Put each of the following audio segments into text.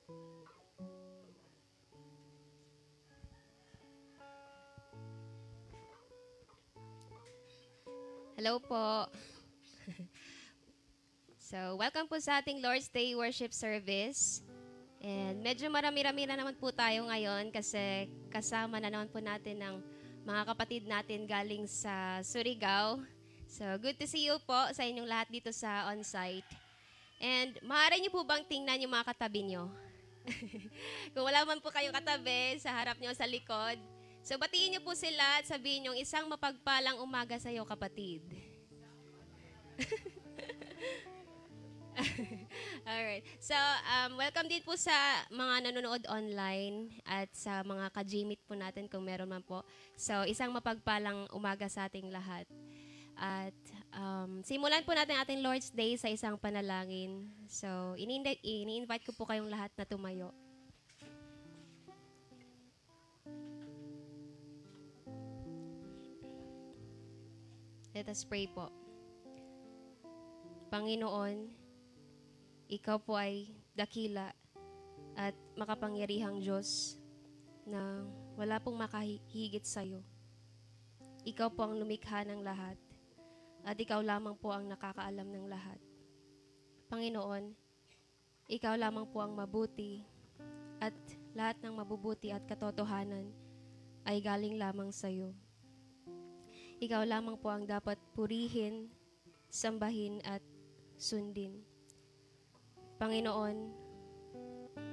Hello po. So, welcome po sa ating Lord's Day Worship Service. And medyo marami-rami na naman po tayo ngayon kasi kasama na naman po natin ng mga kapatid natin galing sa Surigao. So, good to see you po sa inyong lahat dito sa on-site. And maaari niyo po bang tingnan yung mga katabi niyo? Kung wala man po kayong katabi, sa harap niyo, sa likod. So, batiin niyo po sila at sabihin niyo, isang mapagpalang umaga sa iyo, kapatid. Alright. So, welcome din po sa mga nanonood online at sa mga ka-Gmit po natin kung meron man po. So, isang mapagpalang umaga sa ating lahat. At simulan po natin ating Lord's Day sa isang panalangin. So, ini-invite ko po kayong lahat na tumayo. Let us pray po. Panginoon, Ikaw po ay dakila at makapangyarihang Diyos na wala pong makahigit sa iyo. Ikaw po ang lumikha ng lahat at Ikaw lamang po ang nakakaalam ng lahat. Panginoon, Ikaw lamang po ang mabuti at lahat ng mabubuti at katotohanan ay galing lamang sa iyo. Ikaw lamang po ang dapat purihin, sambahin at sundin. Panginoon,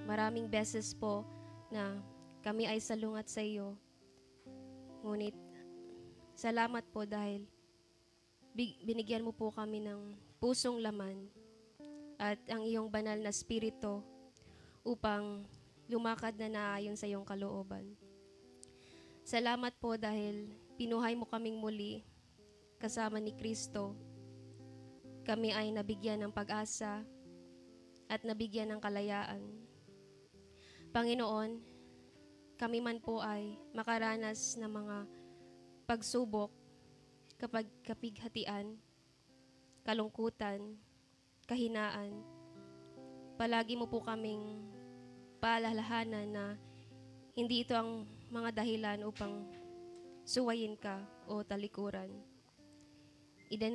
maraming beses po na kami ay salungat sa iyo. Ngunit, salamat po dahil binigyan mo po kami ng pusong laman at ang iyong banal na spirito upang lumakad na naayon sa iyong kalooban. Salamat po dahil pinuhay mo kaming muli kasama ni Kristo. Kami ay nabigyan ng pag-asa at nabigyan ng kalayaan. Panginoon, kami man po ay makaranas ng mga pagsubok, kapighatian, kalungkutan, kahinaan. Palagi mo po kaming paalalahanan na hindi ito ang mga dahilan upang suwayin ka o talikuran.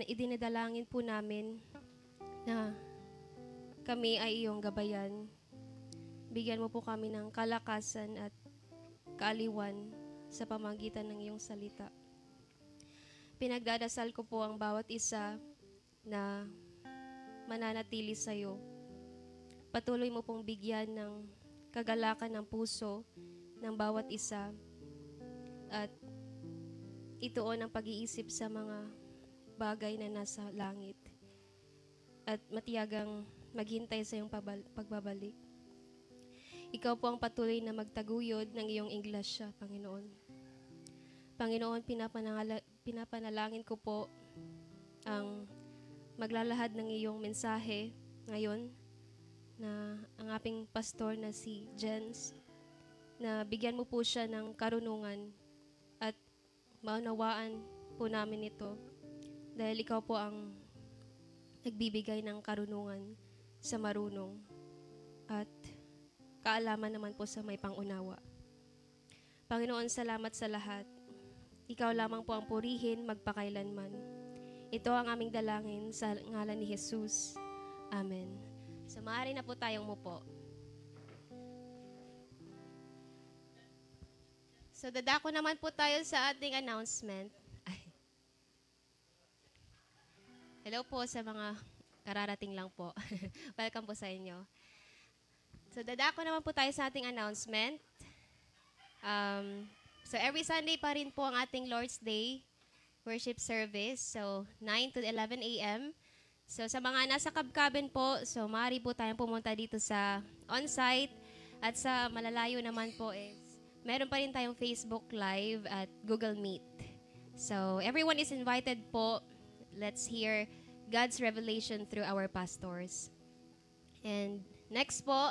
Idinadalangin po namin na kami ay iyong gabayan. Bigyan mo po kami ng kalakasan at kaaliwan sa pamagitan ng iyong salita. Pinagdadasal ko po ang bawat isa na mananatili sa iyo. Patuloy mo pong bigyan ng kagalakan ng puso ng bawat isa at ituon ang pag-iisip sa mga bagay na nasa langit at matiyagang maghintay sa iyong pagbabalik. Ikaw po ang patuloy na magtaguyod ng iyong iglesia, Panginoon. Panginoon, pinapanalangin ko po ang maglalahad ng iyong mensahe ngayon na ang ating pastor na si Jens, na bigyan mo po siya ng karunungan at maunawaan po namin ito dahil ikaw po ang nagbibigay ng karunungan sa marunong at kaalaman naman po sa may pangunawa. Panginoon, salamat sa lahat. Ikaw lamang po ang purihin magpakailanman. Ito ang aming dalangin sa ngalan ni Jesus. Amen. So maaari na po tayong mupo. So dadako naman po tayo sa ating announcement. Hello po sa mga kararating lang po. Welcome po sa inyo. So, dadako naman po tayo sa ating announcement. So, every Sunday pa rin po ang ating Lord's Day worship service. So, 9 to 11 a.m. So, sa mga nasa Kabkaben po, so, maaari po tayong pumunta dito sa on-site. At sa malalayo naman po is, meron pa rin tayong Facebook Live at Google Meet. So, everyone is invited po. Let's hear God's revelation through our pastors. And next po,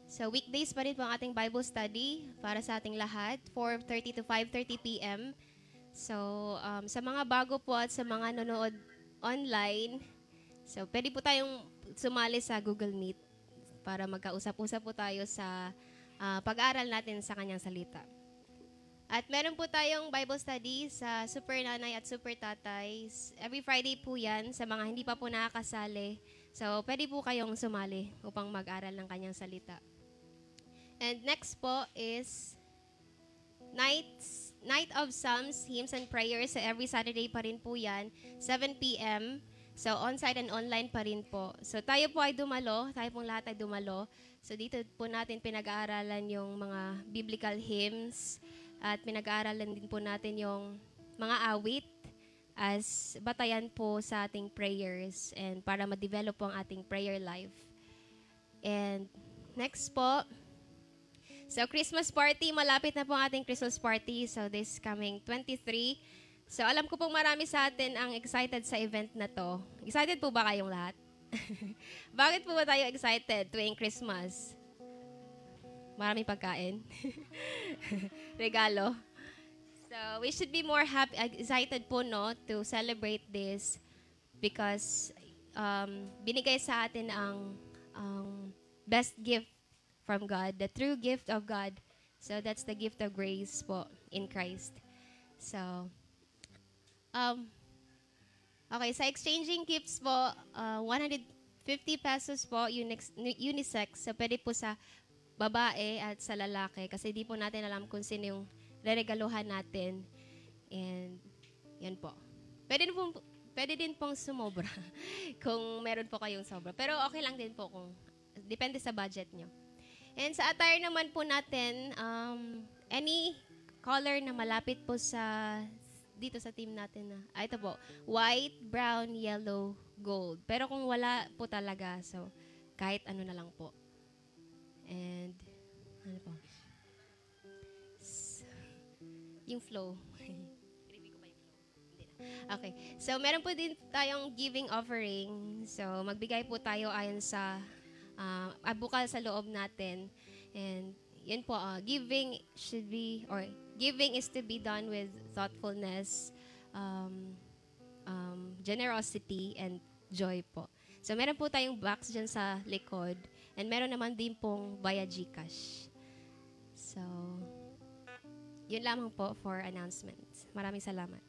so weekdays pa rin po ang ating Bible study para sa ating lahat, 4:30 to 5:30 p.m. So, sa mga bago po at sa mga nanonood online, so pwede po tayong sumali sa Google Meet. para magkausap-usap po tayo sa pag-aaral natin sa kanyang salita. At meron po tayong Bible study sa Super Nanay at Super Tatay. Every Friday po yan sa mga hindi pa po nakakasali. So, pwede po kayong sumali upang mag-aral ng kanyang salita. And next po is Night of Psalms, Hymns and Prayers. So, every Saturday pa rin po yan, 7 p.m. So, on-site and online pa rin po. So, tayo po ay dumalo. Tayo pong lahat ay dumalo. So, dito po natin pinag-aaralan yung mga biblical hymns. At pinag-aaralan din po natin yung mga awit as batayan po sa ating prayers and para ma-develop po ang ating prayer life. And next po, so Christmas party, malapit na po ang ating Christmas party. So this coming 23. So alam ko pong marami sa atin ang excited sa event na to. Excited po ba kayong lahat? Bakit po ba tayo excited tuwing Christmas? Maraming pagkain. Regalo. So, we should be more excited po, no, to celebrate this because binigay sa atin ang best gift from God, the true gift of God. So, that's the gift of grace po in Christ. So, okay, sa exchanging gifts po, 150 pesos po, unisex. So, pwede po sa babae at sa lalaki kasi di po natin alam kung sino yung reregaluhan natin. And yan po. Pwede din pong sumobra kung meron po kayong sobra. Pero okay lang din po kung depende sa budget nyo. And sa attire naman po natin, any color na malapit po sa dito sa team natin na, ito po, white, brown, yellow, gold. Pero kung wala po talaga, so kahit ano na lang po. And, ano po? Yung flow. Okay. So, meron po din tayong giving offering. So, magbigay po tayo ayon sa bukal sa loob natin. And, yun po, giving is to be done with thoughtfulness, generosity, and joy po. So, meron po tayong box dyan sa likod. And meron naman din pong via GCash. So, yun lamang po for announcements. Maraming salamat.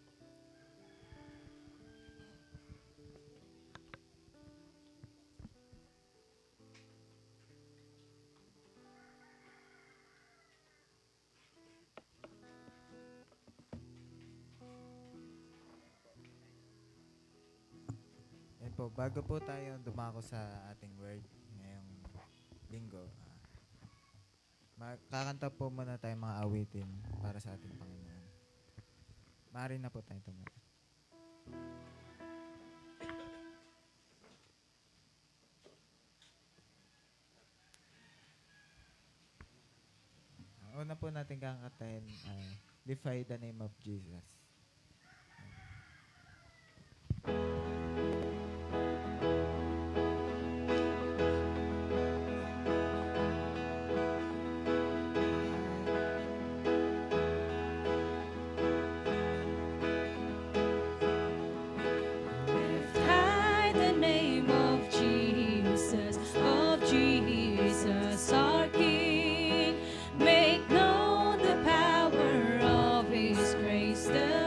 Yan po, bago po tayo dumako sa ating word ngayong linggo, kakanta po muna tayo mga awitin para sa ating Panginoon. Maaari na po tayo tumula. Una po natin kakantahin ay Defy the Name of Jesus. Our King, make known the power of His grace. The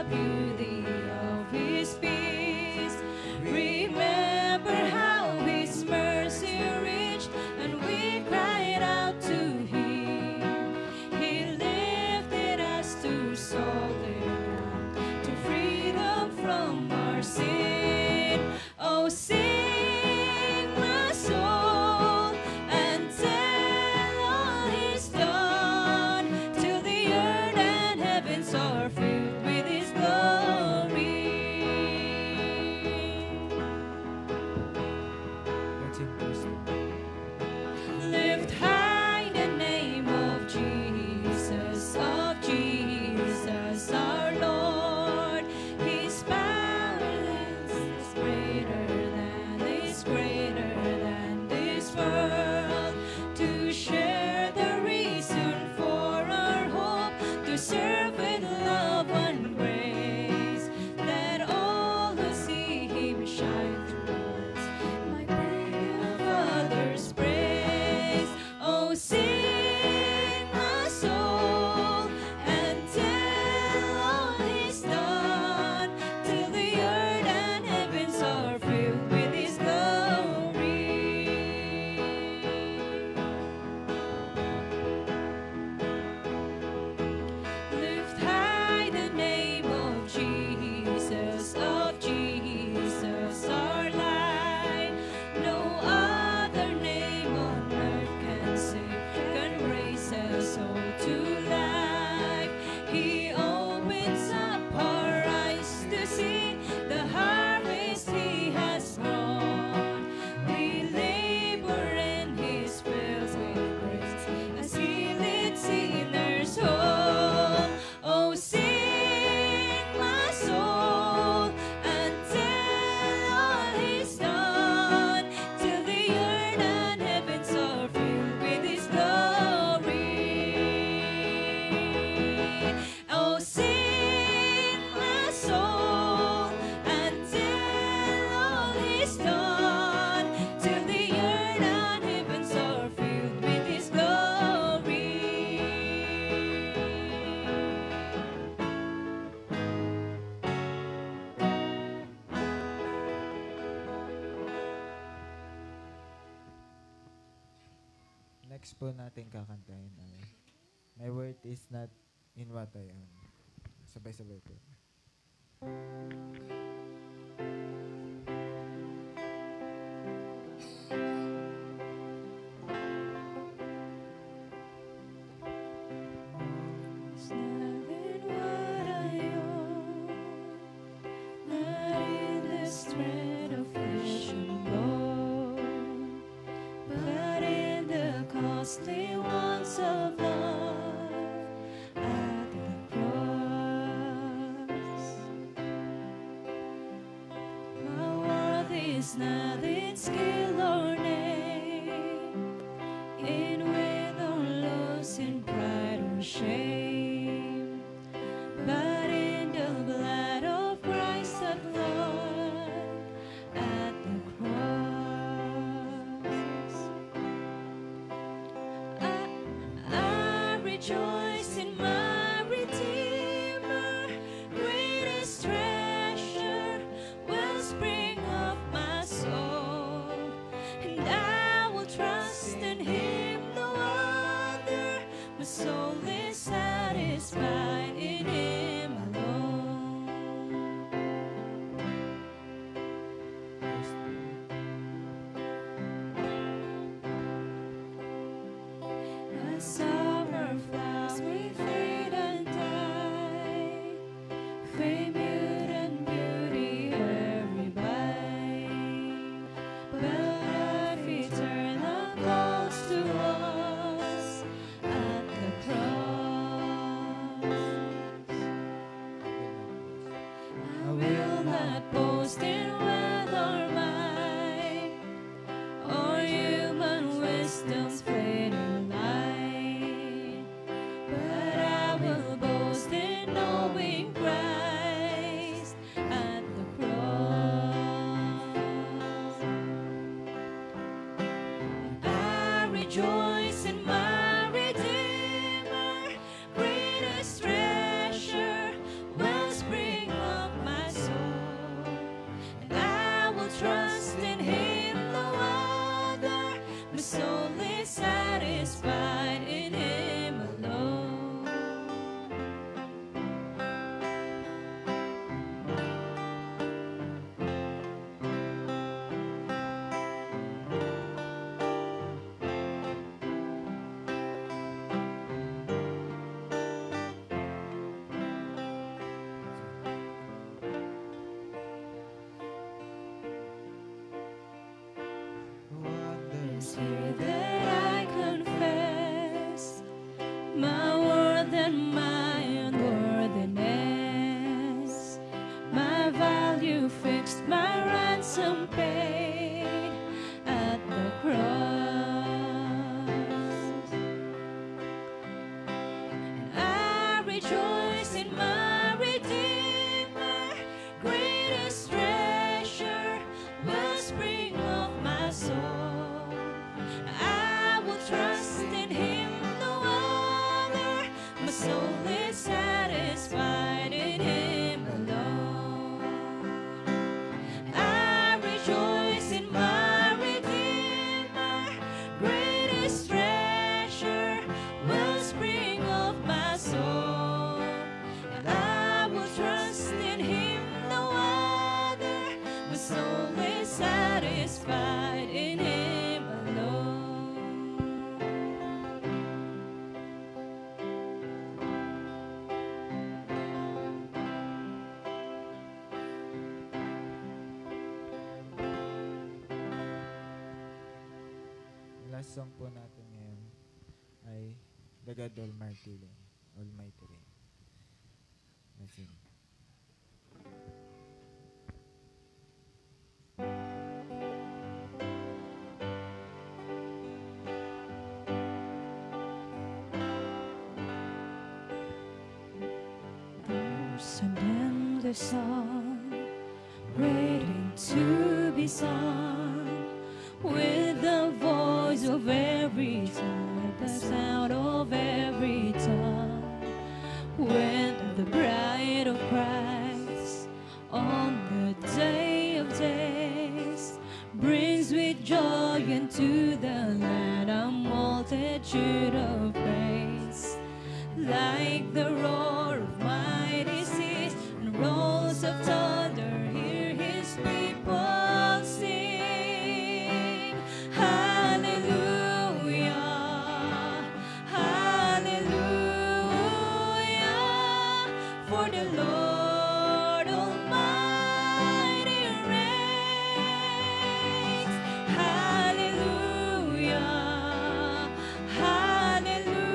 next po natin kakantahin ay My Worth Is Not In What I Am. Sabay-sabay po. It's not in what I own, not in the strength of flesh and bone, but in the costly ones of love at the cross. My worth is not in skill or name, in win or loss, in pride or shame, but in the blood of Christ that flowed at the cross. I rejoice in my Redeemer, greatest treasure, wellspring of my soul, and I will trust in Him, no other. My soul is satisfied in Him alone. As summer flowers we fade and die, fame, youth, and beauty every bite, but life eternal calls to us at the cross. I will not boast in wealth or might, or human wisdom's fleeting light, but I will boast in knowing Christ at the cross. I rejoice in my Redeemer, greatest treasure, wellspring of my soul, and I will trust in Him, no other. My soul is satisfied in Him alone. It's here that I confess my worth and my unworthiness, my value fixed, my ransom paid at the cross. And I rejoice in my Redeemer, greatest treasure, wellspring of my soul. I will trust in Him, no other. My soul is satisfied in Him alone. I rejoice in my Redeemer, greatest treasure, wellspring of my soul. And I will trust in Him, no other. My soul is satisfied in Him alone. Last song po natin ngayon ay The God Almighty Reign. Almighty Reign. Let's sing. There's an endless song waiting to be sung, with the voice of every tongue, the sound of every tongue. When the bride of Christ on the day of days brings with joy into the land a multitude like the roar of mighty seas and rolls of thunder. Hear His people sing. Hallelujah, hallelujah, for the Lord Almighty reigns. Hallelujah, hallelujah,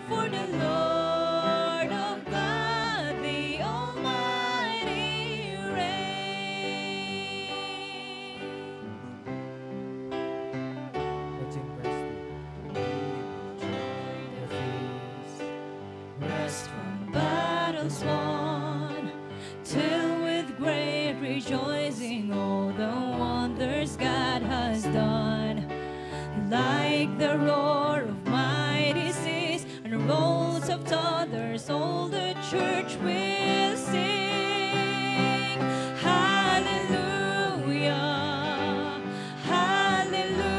for the Lord of God, the Almighty reigns. Let's sing verse 2. Rest from battles won, till with great rejoicing all the wonders God has done. Like the roar of mighty seas and rolls of thunders, all the church will sing. Hallelujah, hallelujah,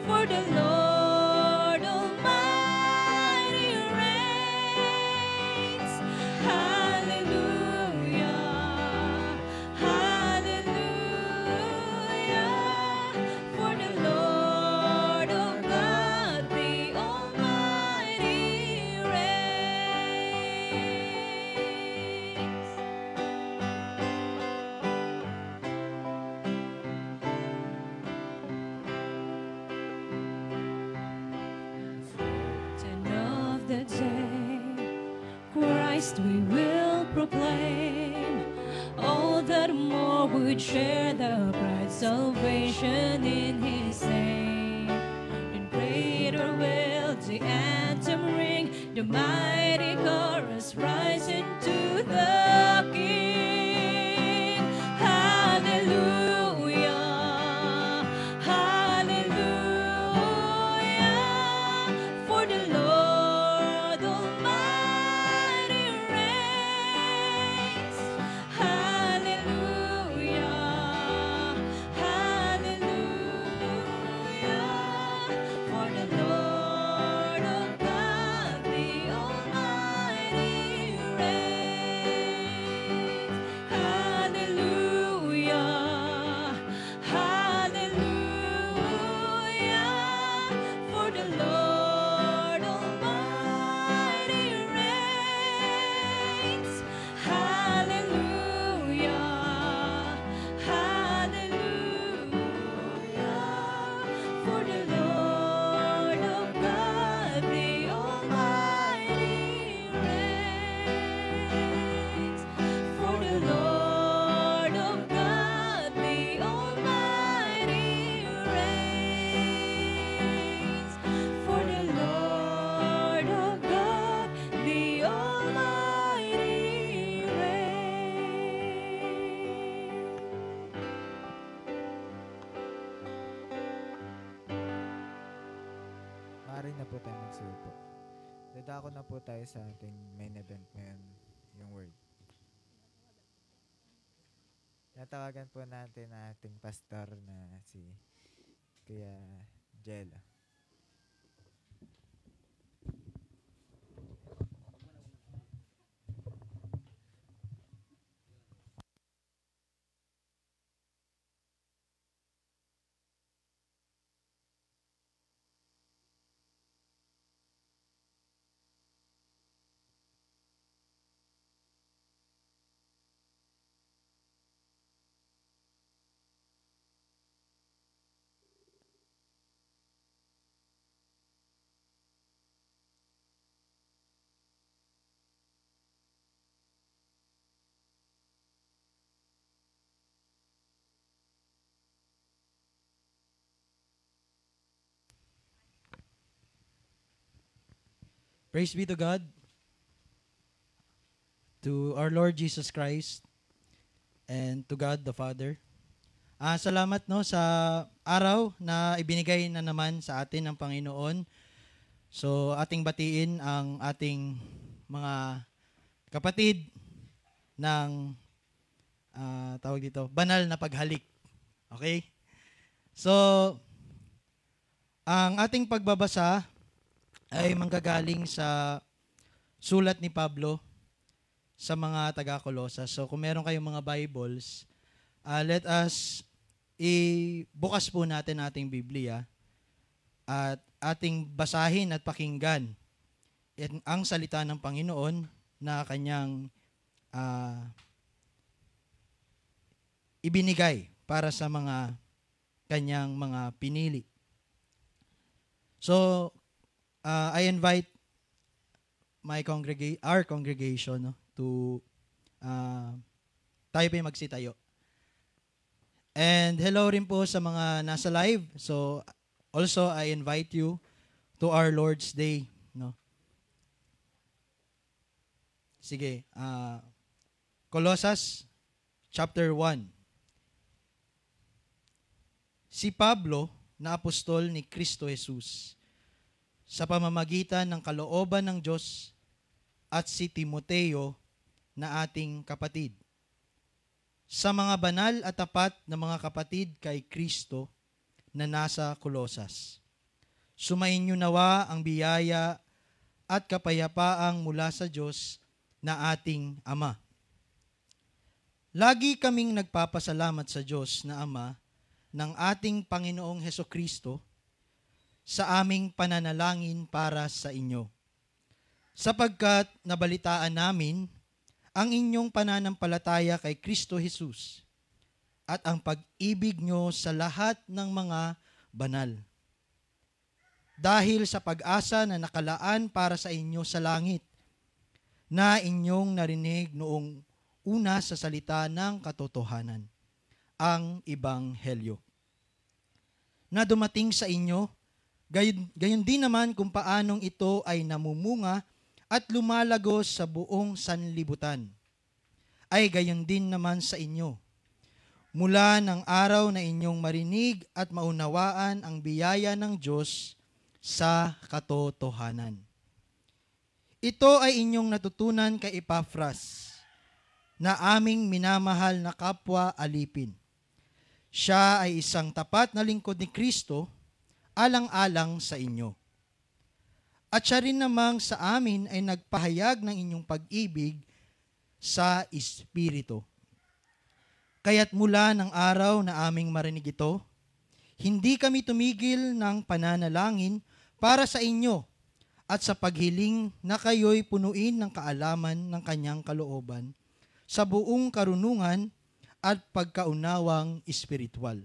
for the Lord Almighty reigns. Hallelujah, hallelujah, for the Lord of God, the Almighty reigns. Ten of the day, Christ we will proclaim. All that more would share the bright salvation in His name. In greater will the anthem ring, the mighty chorus rise into the King. Hallelujah, hallelujah, for the Lord Almighty reigns. Hallelujah, hallelujah, for the Lord of God, the Almighty reigns. Hallelujah, hallelujah, for the Lord Almighty reigns. Hallelujah, hallelujah, for the Lord of God, the Almighty reigns. For the Lord of God, the Almighty reigns. For the Lord of God, the Almighty reigns. Maaari na po tayo magsiupo. Dadako na po tayo sa ating main event ngayon, yung word. Natawagan po natin ang ating pastor na si Kuya Jella. Praise be to God, to our Lord Jesus Christ, and to God the Father. Salamat no sa araw na ibinigay na naman sa atin ng Panginoon. So ating batiin ang ating mga kapatid ng tawag dito, banal na paghalik. Okay? So Ang ating pagbabasa ay manggagaling sa sulat ni Pablo sa mga taga-Kolosas. So kung meron kayong mga Bibles, let us bukas po natin ating Biblia at ating basahin at pakinggan ang salita ng Panginoon na kanyang ibinigay para sa mga kanyang mga pinili. So, I invite our congregation to tayo pa magsitayo. And hello rin po sa mga nasa live. So, also I invite you to our Lord's Day. No? Sige, Colossus chapter 1. Si Pablo, na apostol ni Kristo Jesus, sa pamamagitan ng kalooban ng Diyos, at si Timoteo na ating kapatid. Sa mga banal at tapat na mga kapatid kay Kristo na nasa Colosas. Sumainyo nawa ang biyaya at kapayapaang mula sa Diyos na ating Ama. Lagi kaming nagpapasalamat sa Diyos na Ama ng ating Panginoong Hesukristo sa aming pananalangin para sa inyo. Sapagkat nabalitaan namin ang inyong pananampalataya kay Kristo Jesus at ang pag-ibig nyo sa lahat ng mga banal. Dahil sa pag-asa na nakalaan para sa inyo sa langit, na inyong narinig noong una sa salita ng katotohanan, ang Ebanghelyo. Na dumating sa inyo, gayon din naman kung paanong ito ay namumunga at lumalagos sa buong sanlibutan, ay gayon din naman sa inyo. Mula ng araw na inyong marinig at maunawaan ang biyaya ng Diyos sa katotohanan. Ito ay inyong natutunan kay Epafras, na aming minamahal na kapwa alipin. Siya ay isang tapat na lingkod ni Kristo, alang-alang sa inyo. At siya rin namang sa amin ay nagpahayag ng inyong pag-ibig sa Espiritu. Kaya't mula ng araw na aming marinig ito, hindi kami tumigil ng pananalangin para sa inyo at sa paghiling na kayo'y punuin ng kaalaman ng kanyang kalooban sa buong karunungan at pagkaunawang espiritual,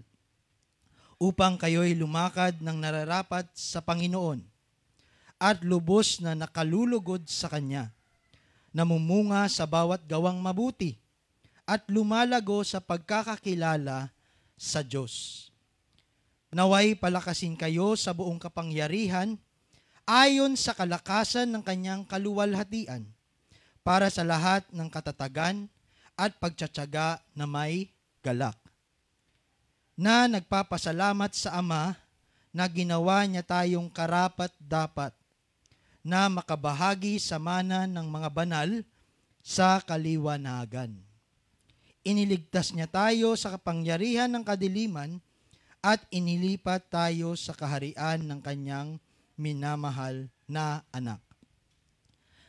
upang kayo'y lumakad ng nararapat sa Panginoon at lubos na nakalulugod sa Kanya, namumunga sa bawat gawang mabuti at lumalago sa pagkakakilala sa Diyos. Naway palakasin kayo sa buong kapangyarihan ayon sa kalakasan ng Kanyang kaluwalhatian para sa lahat ng katatagan at pagtsatsaga na may galak. Na nagpapasalamat sa Ama na ginawa niya tayong karapat-dapat na makabahagi sa mana ng mga banal sa kaliwanagan. Iniligtas niya tayo sa kapangyarihan ng kadiliman at inilipat tayo sa kaharian ng kanyang minamahal na anak.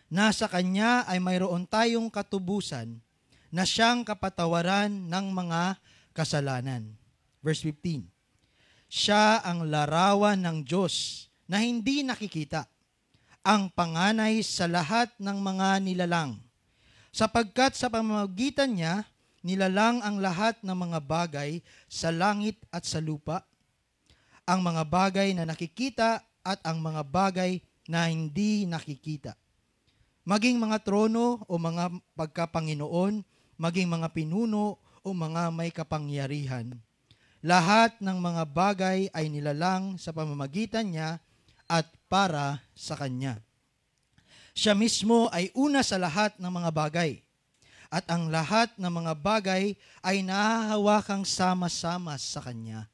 Nasa Kanya ay mayroon tayong katubusan na siyang kapatawaran ng mga kasalanan. Verse 15. Siya ang larawan ng Diyos na hindi nakikita, ang panganay sa lahat ng mga nilalang, sapagkat sa pamamagitan niya, nilalang ang lahat ng mga bagay sa langit at sa lupa, ang mga bagay na nakikita at ang mga bagay na hindi nakikita. Maging mga trono o mga pagkapanginoon, maging mga pinuno o mga may kapangyarihan. Lahat ng mga bagay ay nilalang sa pamamagitan niya at para sa Kanya. Siya mismo ay una sa lahat ng mga bagay, at ang lahat ng mga bagay ay nahahawakang sama-sama sa Kanya.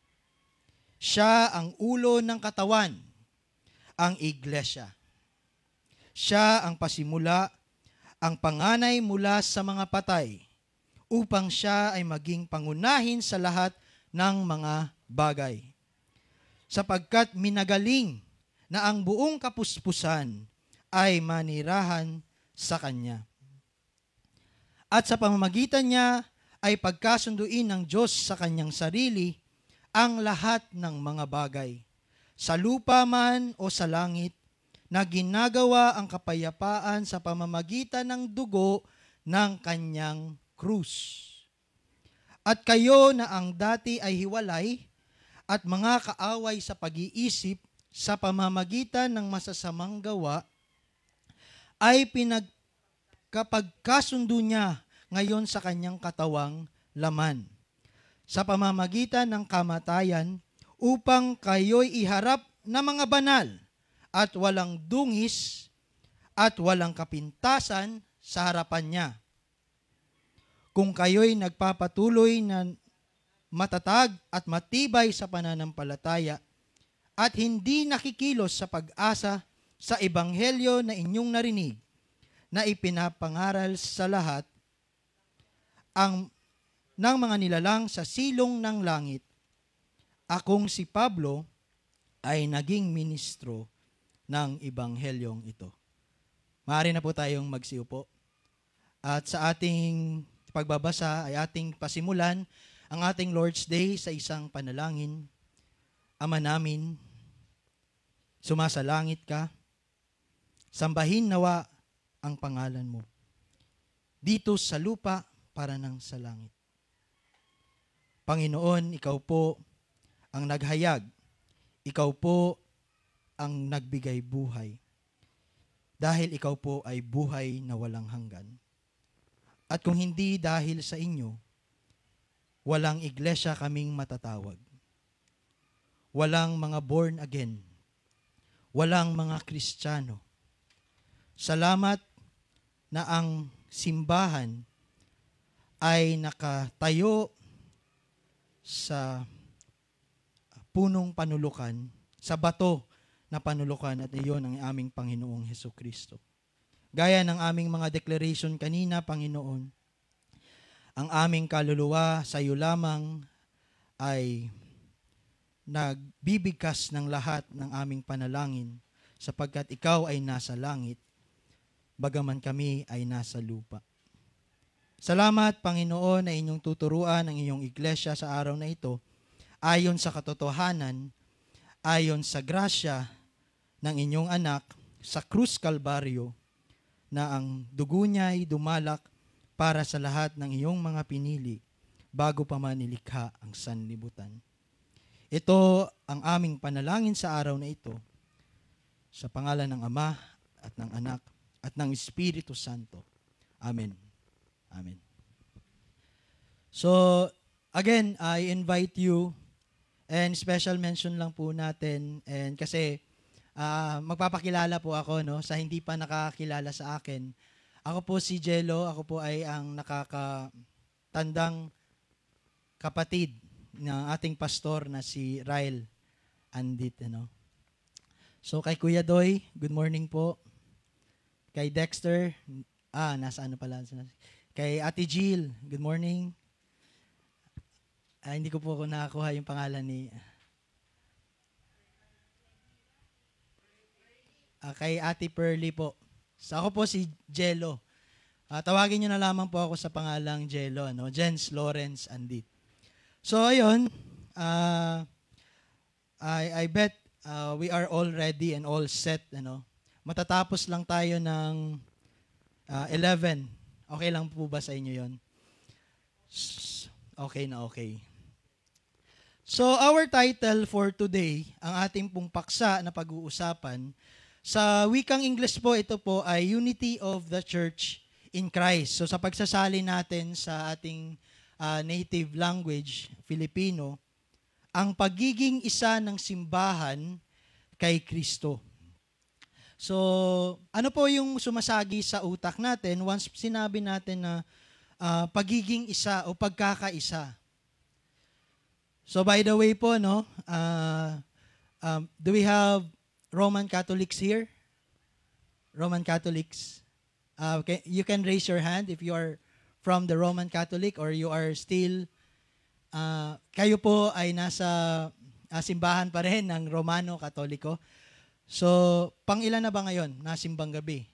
Siya ang ulo ng katawan, ang iglesia. Siya ang pasimula, ang panganay mula sa mga patay, upang siya ay maging pangunahin sa lahat ng mga bagay. sapagkat minagaling na ang buong kapuspusan ay manirahan sa Kanya. At sa pamamagitan niya ay pagkasunduin ng Diyos sa Kanyang sarili ang lahat ng mga bagay, sa lupa man o sa langit, na ginagawa ang kapayapaan sa pamamagitan ng dugo ng Kanyang krus. At kayo na ang dati ay hiwalay at mga kaaway sa pag-iisip sa pamamagitan ng masasamang gawa, ay pinagkapagkasundo niya ngayon sa Kanyang katawang laman, sa pamamagitan ng kamatayan, upang kayo'y iharap na mga banal at walang dungis at walang kapintasan sa harapan niya. Kung kayo'y nagpapatuloy na matatag at matibay sa pananampalataya at hindi nakikilos sa pag-asa sa ebanghelyo na inyong narinig, na ipinapangaral sa lahat ng mga nilalang sa silong ng langit, akong si Pablo ay naging ministro ng ebanghelyong ito. Maaari na po tayong magsiupo. At sa ating pagbabasa ay ating pasimulan ang ating Lord's Day sa isang panalangin. Ama namin, sumasalangit ka, sambahin nawa ang pangalan mo, dito sa lupa para nang sa langit. Panginoon, ikaw po ang naghayag, ikaw po ang nagbigay buhay, dahil ikaw po ay buhay na walang hanggan. At kung hindi dahil sa inyo, walang iglesia kaming matatawag. Walang mga born again. Walang mga Kristiyano. Salamat na ang simbahan ay nakatayo sa punong panulukan, sa bato na panulukan, at iyon ang aming Panginoong Hesukristo. Gaya ng aming mga declaration kanina, Panginoon, ang aming kaluluwa sa iyo lamang ay nagbibigkas ng lahat ng aming panalangin, sapagkat ikaw ay nasa langit, bagaman kami ay nasa lupa. Salamat, Panginoon, na inyong tuturuan ang inyong iglesia sa araw na ito, ayon sa katotohanan, ayon sa grasya ng inyong anak sa krus Kalbaryo, na ang dugo niya ay dumalak para sa lahat ng iyong mga pinili bago pa man nilikha ang sanlibutan. Ito ang aming panalangin sa araw na ito, sa pangalan ng Ama at ng Anak at ng Espiritu Santo. Amen. Amen. So, again, I invite you, and special mention lang po natin, and kasi magpapakilala po ako, no, sa hindi pa nakakilala sa akin. Ako po si Jello, ako po ay ang nakakatandang kapatid ng ating pastor na si Ryle Andit. Ano. So kay Kuya Doy, good morning po. Kay Dexter, nasa ano pala. Kay Ate Jill, good morning. Hindi ko po nakakuha yung pangalan ni... kay Ate Pearly po. So ako po si Jello. Tawagin niyo na lamang po ako sa pangalang Jello, ano? Jens Lawrence Andit. So ayun, I bet we are all ready and all set, ano? Matatapos lang tayo ng 11. Okay lang po ba sa inyo 'yon? Okay na okay. So our title for today, ang ating pong paksa na pag-uusapan, sa wikang English po, ito po ay Unity of the Church in Christ. So sa pagsasali natin sa ating native language, Filipino, ang pagiging isa ng simbahan kay Kristo. So ano po yung sumasagi sa utak natin once sinabi natin na pagiging isa o pagkakaisa? So by the way po, no, do we have Roman Catholics here? Roman Catholics. Okay, you can raise your hand if you are from the Roman Catholic or you are still, kayo po ay nasa simbahan pa rin ng Romano Katoliko. So, pang-ilan na ba ngayon na simbang gabi?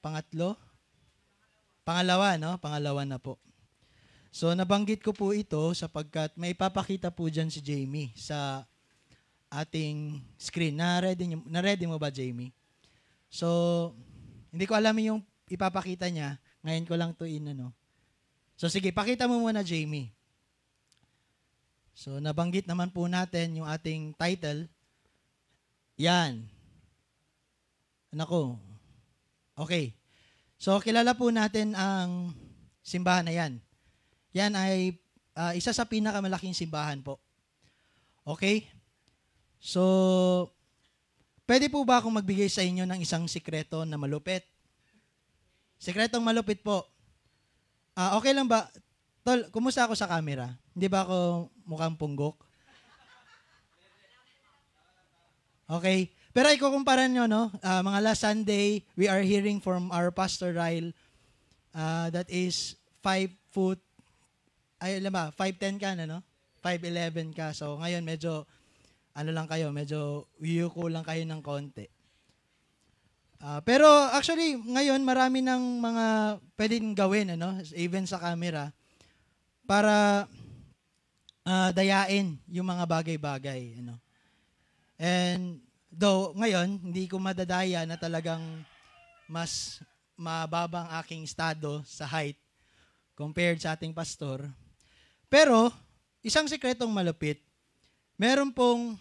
Pangatlo? Pangalawa, no? Pangalawa na po. So, nabanggit ko po ito sapagkat may ipapakita po dyan si Jamie sa ating screen. Na-ready mo ba, Jamie? So, hindi ko alam yung ipapakita niya. Ngayon ko lang to So, sige, pakita mo muna, Jamie. So, nabanggit naman po natin yung ating title. Yan. Nako. Okay. So, kilala po natin ang simbahan na yan. Yan ay isa sa pinakamalaking simbahan po. Okay? So, pwede po ba akong magbigay sa inyo ng isang sikreto na malupit? Sikretong malupit po. Okay lang ba? Tol, kumusta ako sa camera? Hindi ba ako mukhang punggok? Okay. Pero ikukumpara nyo, no? Mga last Sunday, we are hearing from our Pastor Ryle that is 5 foot, 5'10" ka na, no? 5'11" ka. So, ngayon medyo, medyo uyuko lang kayo ng konti. Pero actually, ngayon marami ng mga pwedeng gawin, even sa camera, para dayain yung mga bagay-bagay. And though, ngayon, hindi ko madadaya na talagang mas mababang aking estado sa height compared sa ating pastor. Pero, isang sikretong malupit, meron pong,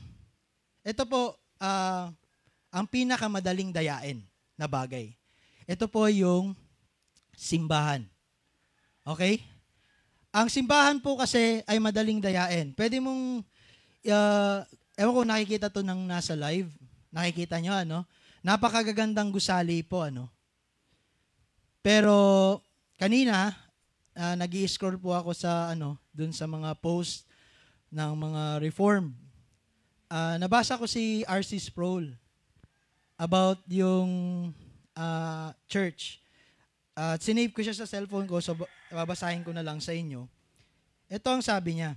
ito po, ang pinakamadaling dayain na bagay. Ito po yung simbahan. Okay? Ang simbahan po kasi ay madaling dayain. Pwede mong, ewan ko nakikita to ng nasa live. Nakikita nyo, Napakagagandang gusali po, Pero, kanina, nag-i-scroll po ako sa, dun sa mga post ng mga reform. Nabasa ko si R.C. Sproul about yung church. Sinave ko siya sa cellphone ko, so babasahin ko na lang sa inyo. Ito ang sabi niya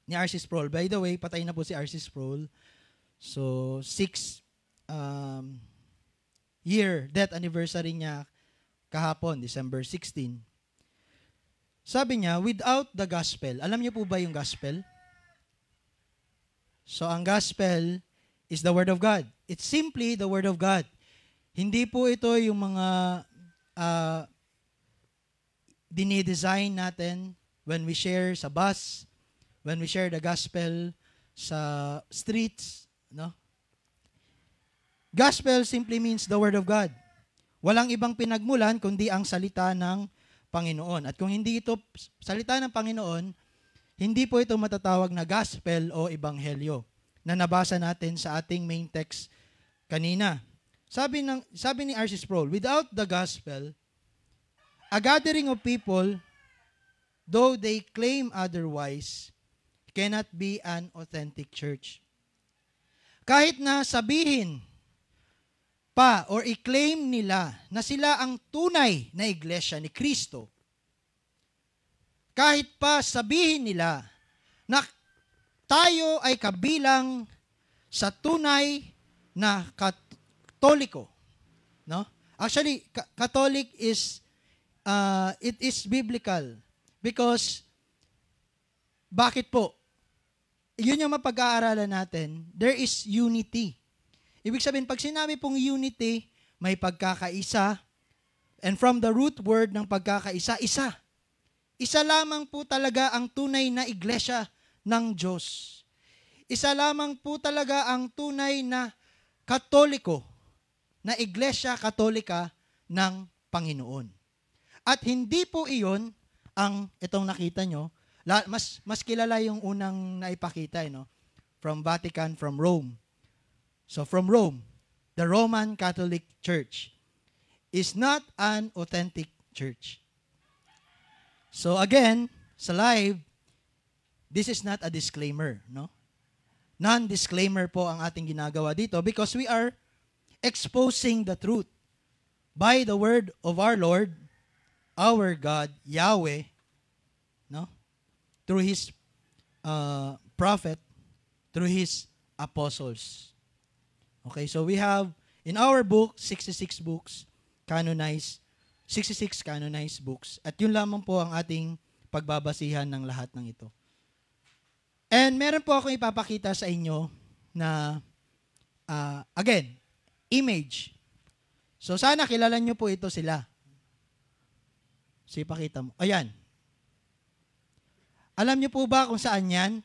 ni R.C. Sproul. By the way, patay na po si R.C. Sproul. So, 6 year death anniversary niya kahapon, December 16. Sabi niya, without the gospel, alam niyo po ba yung gospel? So, ang gospel is the word of God. It's simply the word of God. Hindi po ito yung mga dinidesign natin when we share sa bus, when we share the gospel sa streets, Gospel simply means the word of God. Walang ibang pinagmulan kundi ang salita ng Panginoon. At kung hindi ito salita ng Panginoon, hindi po ito matatawag na gospel o ebanghelyo na nabasa natin sa ating main text kanina. Sabi ni R.C. Sproul, without the gospel, a gathering of people, though they claim otherwise, cannot be an authentic church. Kahit na sabihin pa or i-claim nila na sila ang tunay na iglesia ni Kristo, kahit pa sabihin nila na tayo ay kabilang sa tunay na Katoliko, Actually, Catholic is it is biblical because bakit po? Yun yung mapag-aaralan natin. There is unity. Ibig sabihin, pag sinabi pong unity, may pagkakaisa. And from the root word ng pagkakaisa, isa. Isa lamang po talaga ang tunay na iglesia ng Diyos. Isa lamang po talaga ang tunay na Katoliko, na iglesia katolika ng Panginoon. At hindi po iyon ang itong nakita nyo. Mas kilala yung unang naipakita, from Vatican, from Rome. So from Rome, the Roman Catholic Church is not an authentic church. So again, sa live, this is not a disclaimer, Non-disclaimer po ang ating ginagawa dito because we are exposing the truth by the word of our Lord, our God, Yahweh, through His prophet, through His apostles. Okay, so we have in our book, 66 books, canonized, 66 canonized books. At yun lamang po ang ating pagbabasihan ng lahat ng ito. And meron po akong ipapakita sa inyo na, again, image. So sana kilala nyo po ito sila. So ipakita mo. Ayan. Alam nyo po ba kung saan yan?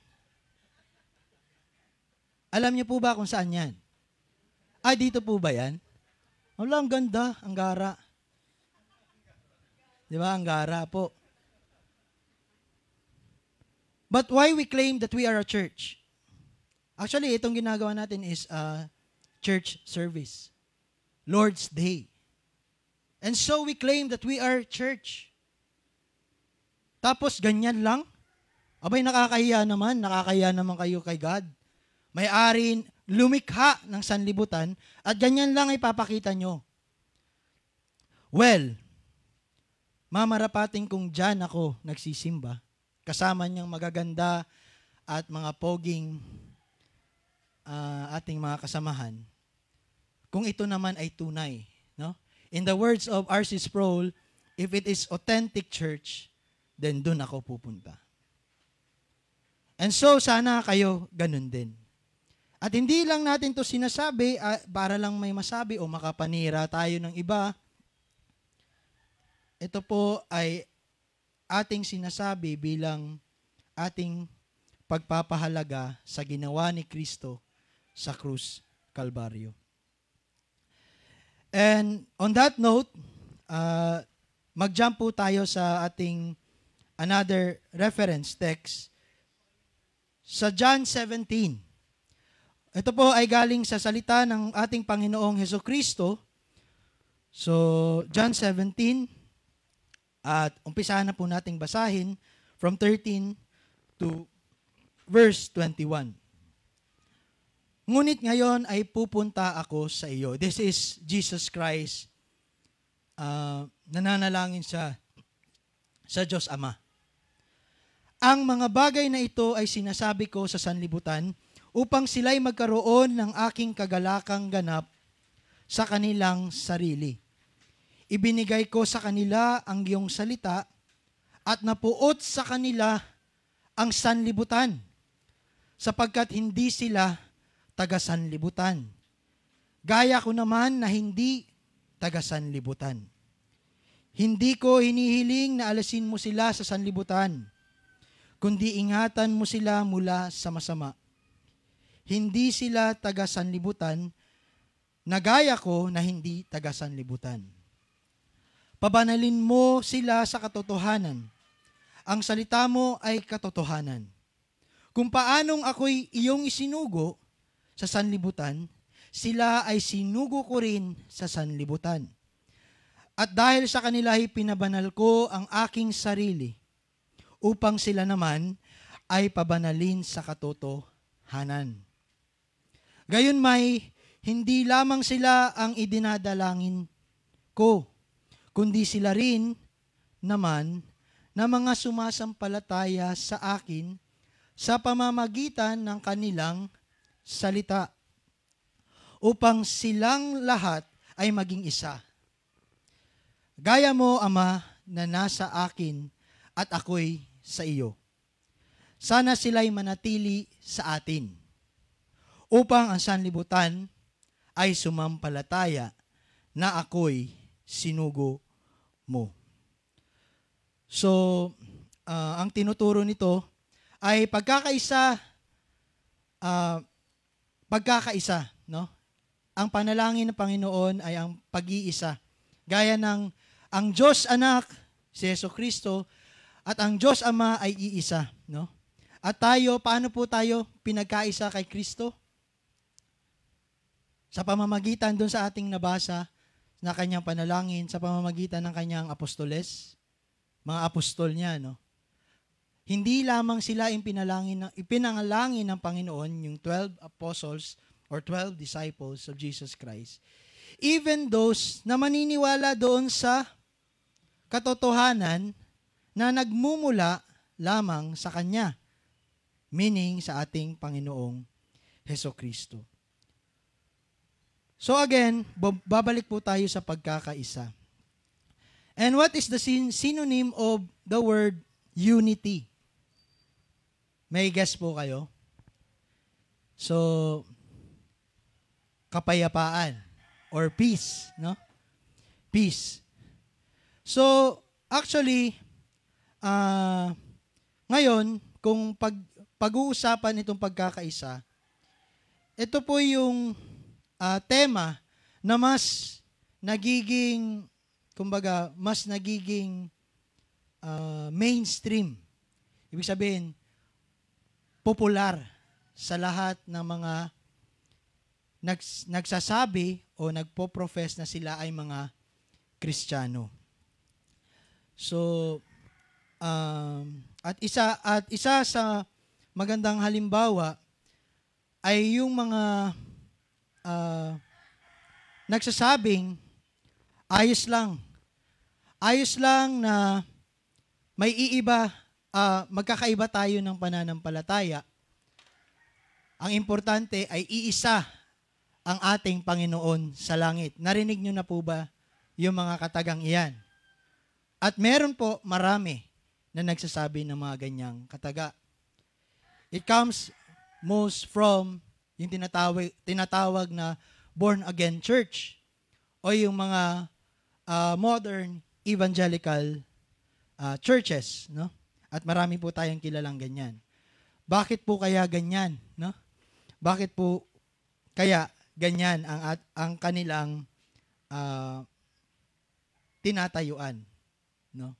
Alam nyo po ba kung saan yan? Dito po ba yan? Wala, ang ganda, ang gara. Di ba, ang gara po. But why we claim that we are a church? Actually, itong ginagawa natin is church service. Lord's Day. And so we claim that we are church. Tapos ganyan lang? Abay, nakakahiya naman kayo kay God. May-ari, lumikha ng sanlibutan, at ganyan lang ipapakita nyo. Well, mamarapating kung dyan ako nagsisimba, kasama niyang magaganda at mga poging ating mga kasamahan, kung ito naman ay tunay. No? In the words of R.C. Sproul, if it is authentic church, then dun ako pupunta. And so, sana kayo ganun din. At hindi lang natin to sinasabi para lang may masabi o makapanira tayo ng iba. Ito po ay ating sinasabi bilang ating pagpapahalaga sa ginawa ni Kristo sa krus Kalbaryo. And on that note, mag-jump po tayo sa ating another reference text sa John 17. Ito po ay galing sa salita ng ating Panginoong Hesukristo. So, John 17, at umpisahan na po nating basahin from 13 to verse 21. Ngunit ngayon ay pupunta ako sa iyo. This is Jesus Christ, nananalangin sa Diyos Ama. Ang mga bagay na ito ay sinasabi ko sa sanlibutan upang sila'y magkaroon ng aking kagalakang ganap sa kanilang sarili. Ibinigay ko sa kanila ang iyong salita at napuot sa kanila ang sanlibutan, sapagkat hindi sila taga-sanlibutan. Gaya ko naman na hindi taga-sanlibutan. Hindi ko hinihiling na alasin mo sila sa sanlibutan, kundi ingatan mo sila mula sa masama. Hindi sila taga-sanlibutan, na gaya ko na hindi taga-sanlibutan. Pabanalin mo sila sa katotohanan. Ang salita mo ay katotohanan. Kung paanong ako'y iyong isinugo sa sanlibutan, sila ay sinugo ko rin sa sanlibutan. At dahil sa kanila ay pinabanal ko ang aking sarili, upang sila naman ay pabanalin sa katotohanan. Gayon may, hindi lamang sila ang idinadalangin ko, kundi sila rin naman na mga sumasampalataya sa akin sa pamamagitan ng kanilang salita, upang silang lahat ay maging isa. Gaya mo, Ama, na nasa akin at ako'y sa iyo. Sana sila'y manatili sa atin, upang ang sanlibutan ay sumampalataya na ako'y sinugo mo. So, ang tinuturo nito ay pagkakaisa, no? Ang panalangin ng Panginoon ay ang pag-iisa. Gaya ng ang Diyos Anak, si Jesucristo, at ang Diyos Ama ay iisa, no? At tayo, paano po tayo pinagkaisa kay Kristo? Sa pamamagitan doon sa ating nabasa na kanyang panalangin, sa pamamagitan ng kanyang apostoles, mga apostol niya, no? Hindi lamang sila ipinanalangin ng Panginoon, yung 12 apostles or 12 disciples of Jesus Christ. Even those na maniniwala doon sa katotohanan na nagmumula lamang sa Kanya, meaning sa ating Panginoong Hesukristo. So again, babalik po tayo sa pagkakaisa. And what is the synonym of the word unity? May guess po kayo? So, kapayapaan or peace, no? Peace. So, actually, ngayon, kung pag-uusapan itong pagkakaisa, ito po yung tema na mas nagiging, kumbaga, mas nagiging mainstream. Ibig sabihin, popular sa lahat ng mga nagsasabi o nagpo-profess na sila ay mga Kristiyano. So, at isa sa magandang halimbawa ay yung mga nagsasabing ayos lang na may magkakaiba tayo ng pananampalataya. Ang importante ay iisa ang ating Panginoon sa langit. Narinig nyo na po ba yung mga katagang iyan? At meron po marami na nagsasabi ng mga ganyang kataga. It comes most from yung tinatawag na born-again church o yung mga modern evangelical churches, no? At marami po tayong kilalang ganyan. Bakit po kaya ganyan, no? Bakit po kaya ganyan ang kanilang tinatayuan, no?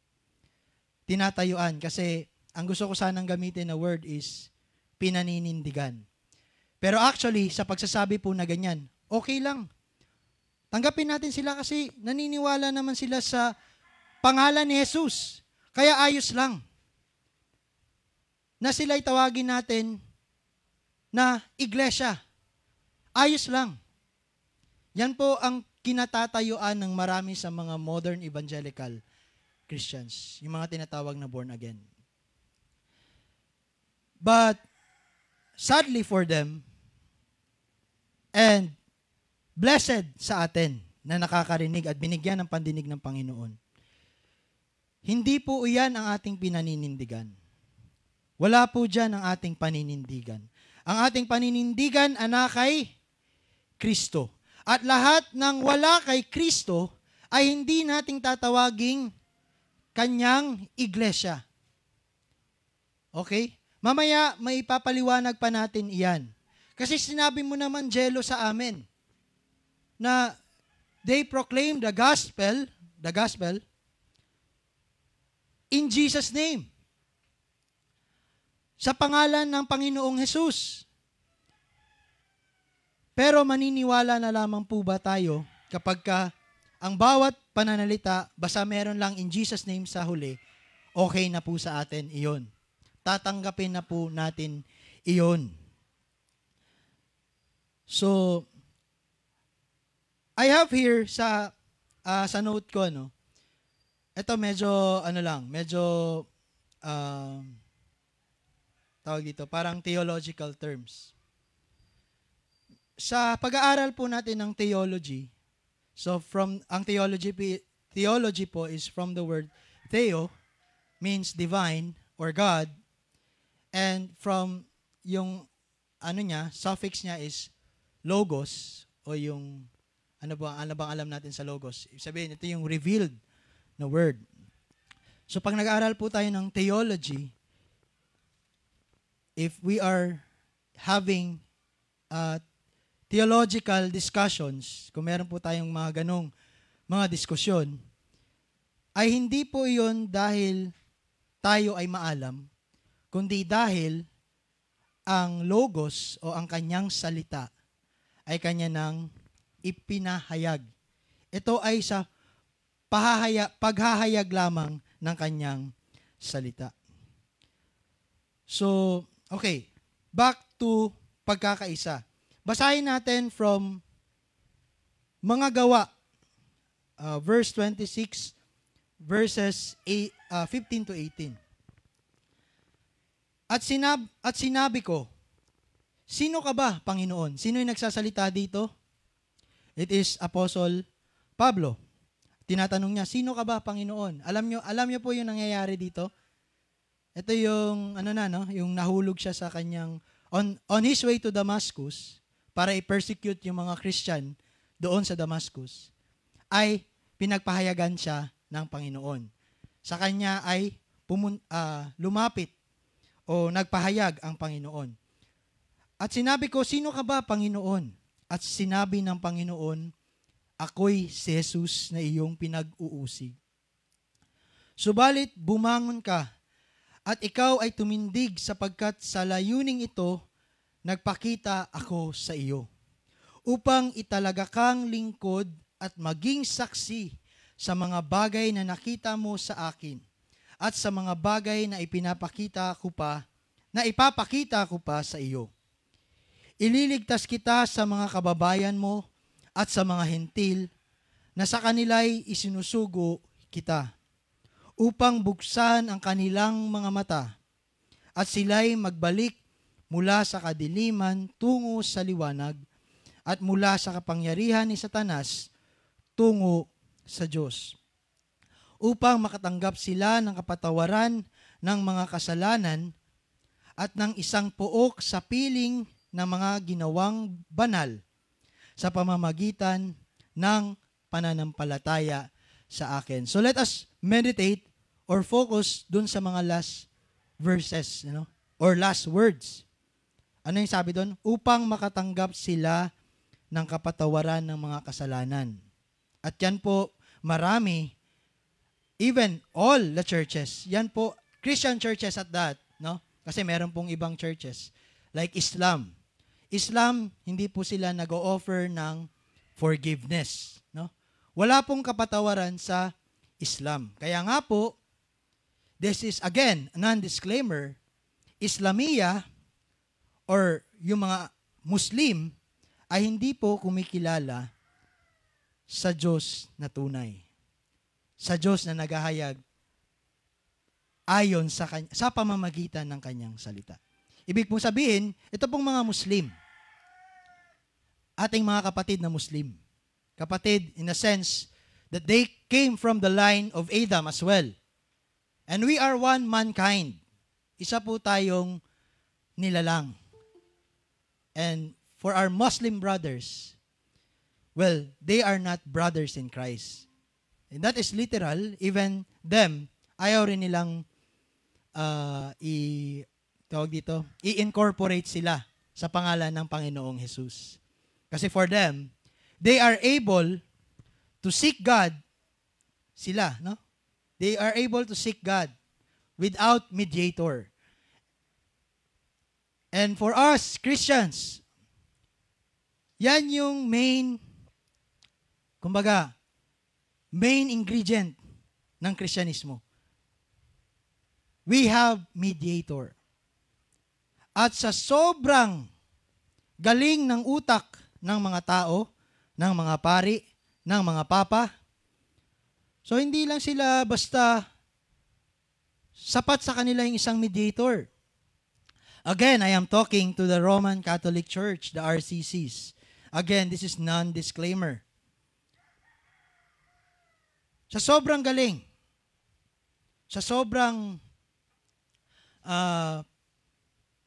Tinatayuan kasi ang gusto ko sanang gamitin na word is pinaninindigan. Pero actually, sa pagsasabi po na ganyan, okay lang. Tanggapin natin sila kasi naniniwala naman sila sa pangalan ni Jesus. Kaya ayos lang na sila'y tawagin natin na iglesia. Ayos lang. Yan po ang kinatatayuan ng marami sa mga modern evangelical Christians, yung mga tinatawag na born again. But, sadly for them, and blessed sa atin na nakakarinig at binigyan ng pandinig ng Panginoon, hindi po iyan ang ating pinaninindigan. Wala po dyan ang ating paninindigan. Ang ating paninindigan anak kay Kristo. At lahat ng wala kay Kristo ay hindi nating tatawaging kanyang iglesia. Okay? Mamaya, may ipapaliwanag pa natin iyan. Kasi sinabi mo naman, Jello, sa amin, na they proclaim the gospel in Jesus' name. Sa pangalan ng Panginoong Jesus. Pero maniniwala na lamang po ba tayo kapag ang bawat pananalita, basta meron lang in Jesus' name sa huli, okay na po sa atin iyon. Tatanggapin na po natin iyon. So, I have here sa note ko, no? Ito medyo, tawag dito, parang theological terms. Sa pag-aaral po natin ng theology, so ang theology po is from the word theo, means divine or God, and from yung suffix niya is logos, o yung ano bang alam natin sa logos? Ibig sabihin, ito yung revealed na word. So pag nag-aaral po tayo ng theology, if we are having theological discussions, kung meron po tayong mga ganong mga diskusyon, ay hindi po iyon dahil tayo ay maalam, kundi dahil ang logos o ang kanyang salita ay kanya nang ipinahayag. Ito ay sa paghahayag lamang ng kanyang salita. So, okay, back to pagkakaisa. Basahin natin from mga gawa, verse 26, verses 15 to 18. At sinabi ko, Sino ka ba, Panginoon? Sino yung nagsasalita dito? It is Apostle Pablo. Tinatanong niya, sino ka ba, Panginoon? Alam niyo po yung nangyayari dito? Ito yung, yung nahulog siya sa kanyang, on his way to Damascus, para i-persecute yung mga Christian doon sa Damascus, ay pinagpahayagan siya ng Panginoon. Sa kanya ay lumapit o nagpahayag ang Panginoon. At sinabi ko, sino ka ba, Panginoon? At sinabi ng Panginoon, ako'y si Jesus na iyong pinag-uusig. Subalit bumangon ka, at ikaw ay tumindig sapagkat sa layuning ito, nagpakita ako sa iyo, upang italaga kang lingkod at maging saksi sa mga bagay na nakita mo sa akin, at sa mga bagay na ipapakita ko pa sa iyo. Ililigtas kita sa mga kababayan mo at sa mga hentil na sa kanila'y isinusugo kita, upang buksan ang kanilang mga mata at sila'y magbalik mula sa kadiliman tungo sa liwanag at mula sa kapangyarihan ni Satanas tungo sa Diyos, upang makatanggap sila ng kapatawaran ng mga kasalanan at ng isang pook sa piling ng mga ginawang banal sa pamamagitan ng pananampalataya sa akin. So let us meditate or focus dun sa mga last verses, or last words. Ano yung sabi doon? Upang makatanggap sila ng kapatawaran ng mga kasalanan. At yan po, marami, even all the churches, yan po, Christian churches at that, Kasi meron pong ibang churches, like Islam. Islam, hindi po sila nag-o-offer ng forgiveness, Wala pong kapatawaran sa Islam. Kaya nga po, this is again, a non-disclaimer, Islamia, or yung mga Muslim, ay hindi po kumikilala sa Diyos na tunay. Sa Diyos na naghahayag ayon sa pamamagitan ng kanyang salita. Ibig pong sabihin, ito pong mga Muslim, ating mga kapatid na Muslim. Kapatid, in a sense, that they came from the line of Adam as well. And we are one mankind. Isa po tayong nilalang. And for our Muslim brothers, well, they are not brothers in Christ. And that is literal. Even them, ayaw rin nilang i-incorporate sila sa pangalan ng Panginoong Jesus. Kasi for them, they are able to seek God, sila, They are able to seek God without mediator. And for us, Christians, yan yung main ingredient ng Kristyanismo. We have mediator. At sa sobrang galing ng utak ng mga tao, ng mga pari, ng mga papa, so hindi lang sila basta sapat sa kanila yung isang mediator. Again, I am talking to the Roman Catholic Church, the RCCs. Again, this is non-disclaimer. Sa sobrang galing, sa sobrang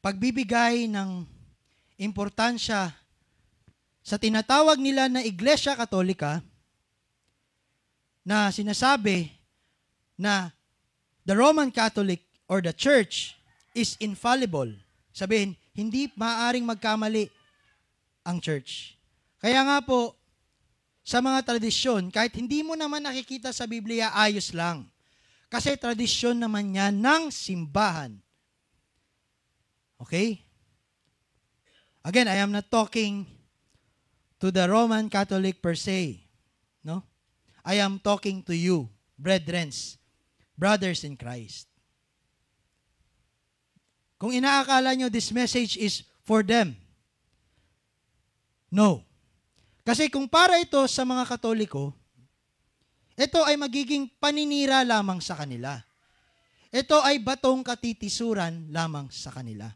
pagbibigay ng importansya sa tinatawag nila na Iglesia Katolika, na sinasabi na the Roman Catholic or the Church is infallible. Sabihin, hindi maaaring magkamali ang church. Kaya nga po, sa mga tradisyon, kahit hindi mo naman nakikita sa Biblia, ayos lang. Kasi tradisyon naman yan ng simbahan. Okay? Again, I am not talking to the Roman Catholic per se. I am talking to you, brethren, brothers in Christ. Kung inaakala nyo this message is for them, no. Kasi kung para ito sa mga Katoliko, ito ay magiging paninira lamang sa kanila. Ito ay batong katitisuran lamang sa kanila.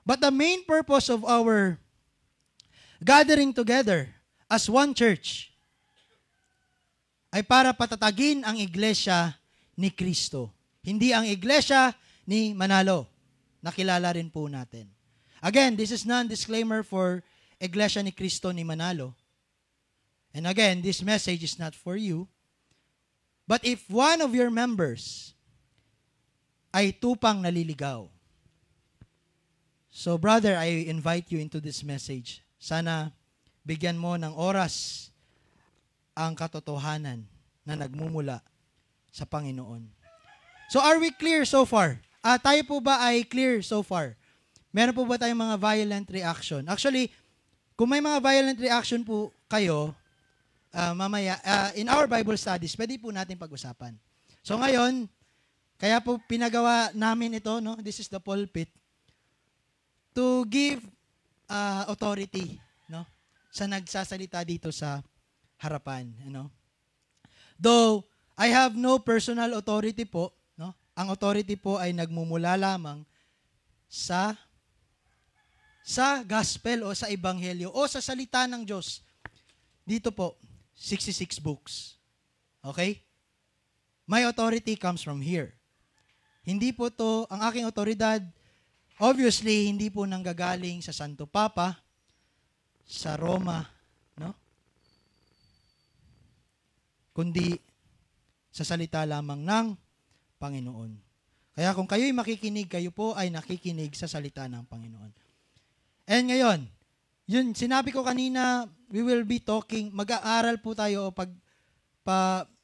But the main purpose of our gathering together as one church ay para patatagin ang iglesia ni Kristo. Hindi ang iglesia ni Manalo. Nakilala rin po natin. Again, this is non-disclaimer for iglesia ni Kristo ni Manalo. And again, this message is not for you. But if one of your members ay tupang naliligaw, so brother, I invite you into this message. Sana bigyan mo ng oras ang katotohanan na nagmumula sa Panginoon. So are we clear so far? Tayo po ba ay clear so far? Meron po ba tayong mga violent reaction? Actually, kung may mga violent reaction po kayo, mamaya, in our Bible studies, pwede po natin pag-usapan. So ngayon, kaya po pinagawa namin ito, no? This is the pulpit, to give authority, no? Sa nagsasalita dito sa harapan, Though I have no personal authority po, no? Ang authority po ay nagmumula lamang sa gospel o sa ebanghelyo o sa salita ng Diyos. Dito po, 66 books. Okay? My authority comes from here. Hindi po to, ang aking otoridad, obviously, hindi po nanggagaling sa Santo Papa, sa Roma, no? Kundi sa salita lamang ng Panginoon. Kaya kung kayo'y makikinig, kayo po ay nakikinig sa salita ng Panginoon. And ngayon, yun, sinabi ko kanina, we will be talking, mag-aaral po tayo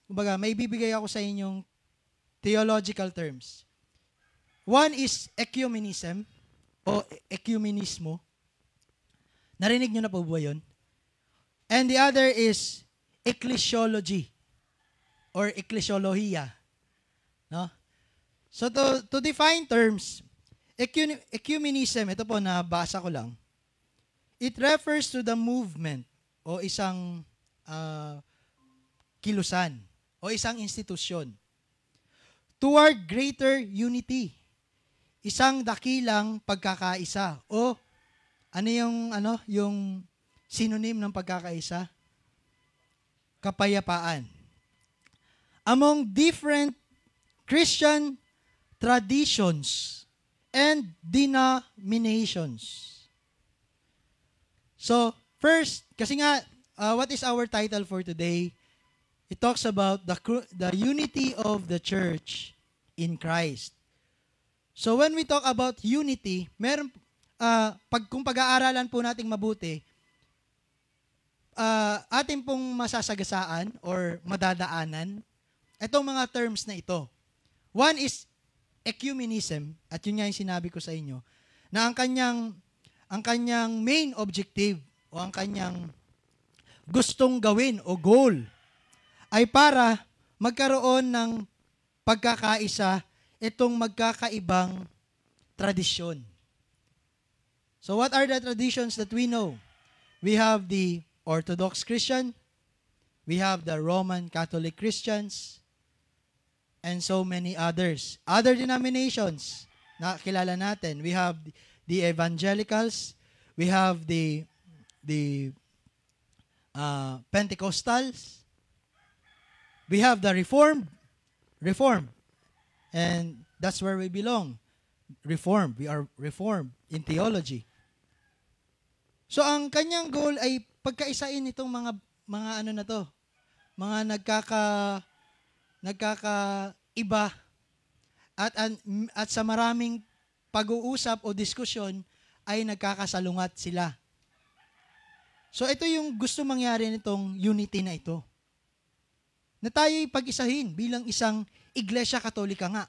kumbaga, may bibigay ako sa inyong theological terms. One is ecumenism o ecumenismo. Narinig nyo na po ba yun? And the other is ecclesiology or ecclesiologia. No? So to define terms, ecumenism, ito po nabasa ko lang. It refers to the movement o isang kilusan o isang institusyon toward greater unity. Isang dakilang pagkakaisa o yung synonym ng pagkakaisa? Kapayapaan. Among different Christian traditions and denominations. So, first, kasi nga, what is our title for today? It talks about the unity of the church in Christ. So, when we talk about unity, kung pag-aaralan po nating mabuti, atin pong masasagasaan or madadaanan itong mga terms na ito. One is ecumenism, at yun nga yung sinabi ko sa inyo, na ang kanyang main objective o ang kanyang gustong gawin o goal ay para magkaroon ng pagkakaisa itong magkakaibang tradisyon. So what are the traditions that we know? We have the Orthodox Christian, we have the Roman Catholic Christians, and so many others. Other denominations na kilala natin. We have the Evangelicals, we have the Pentecostals, we have the Reformed, and that's where we belong. Reformed, we are Reformed in theology. So ang kanyang goal ay pagkaisain itong mga mga nagkakaiba at sa maraming pag-uusap o diskusyon ay nagkakasalungat sila. So ito yung gusto mangyari nitong unity na ito. Na tayo'y pag-isahin bilang isang Iglesia Katolika nga.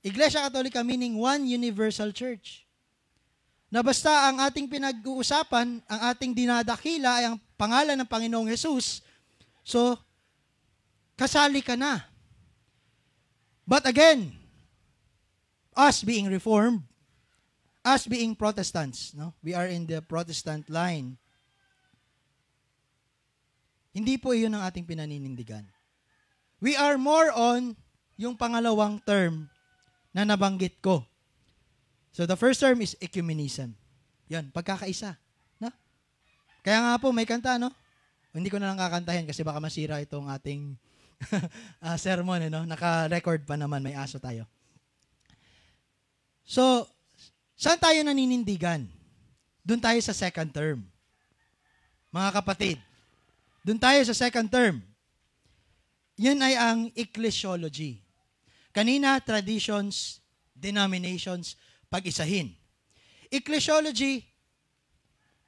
Iglesia Katolika meaning one universal church. Na basta ang ating pinag-uusapan, ang ating dinadakila ay ang pangalan ng Panginoong Hesus, so kasali ka na. But again, us being Reformed, us being Protestants, no? We are in the Protestant line. Hindi po iyon ang ating pinaninindigan. We are more on yung pangalawang term na nabanggit ko. So the first term is ecumenism. Yan, pagkakaisa. No? Kaya nga po, may kanta, no? Hindi ko na lang kakantahin kasi baka masira itong ating sermon, no? Naka-record pa naman, may aso tayo. So, saan tayo naninindigan? Doon tayo sa second term. Mga kapatid, doon tayo sa second term. Yan ay ang ecclesiology. Kanina, traditions, denominations, pag-isahin. Ecclesiology,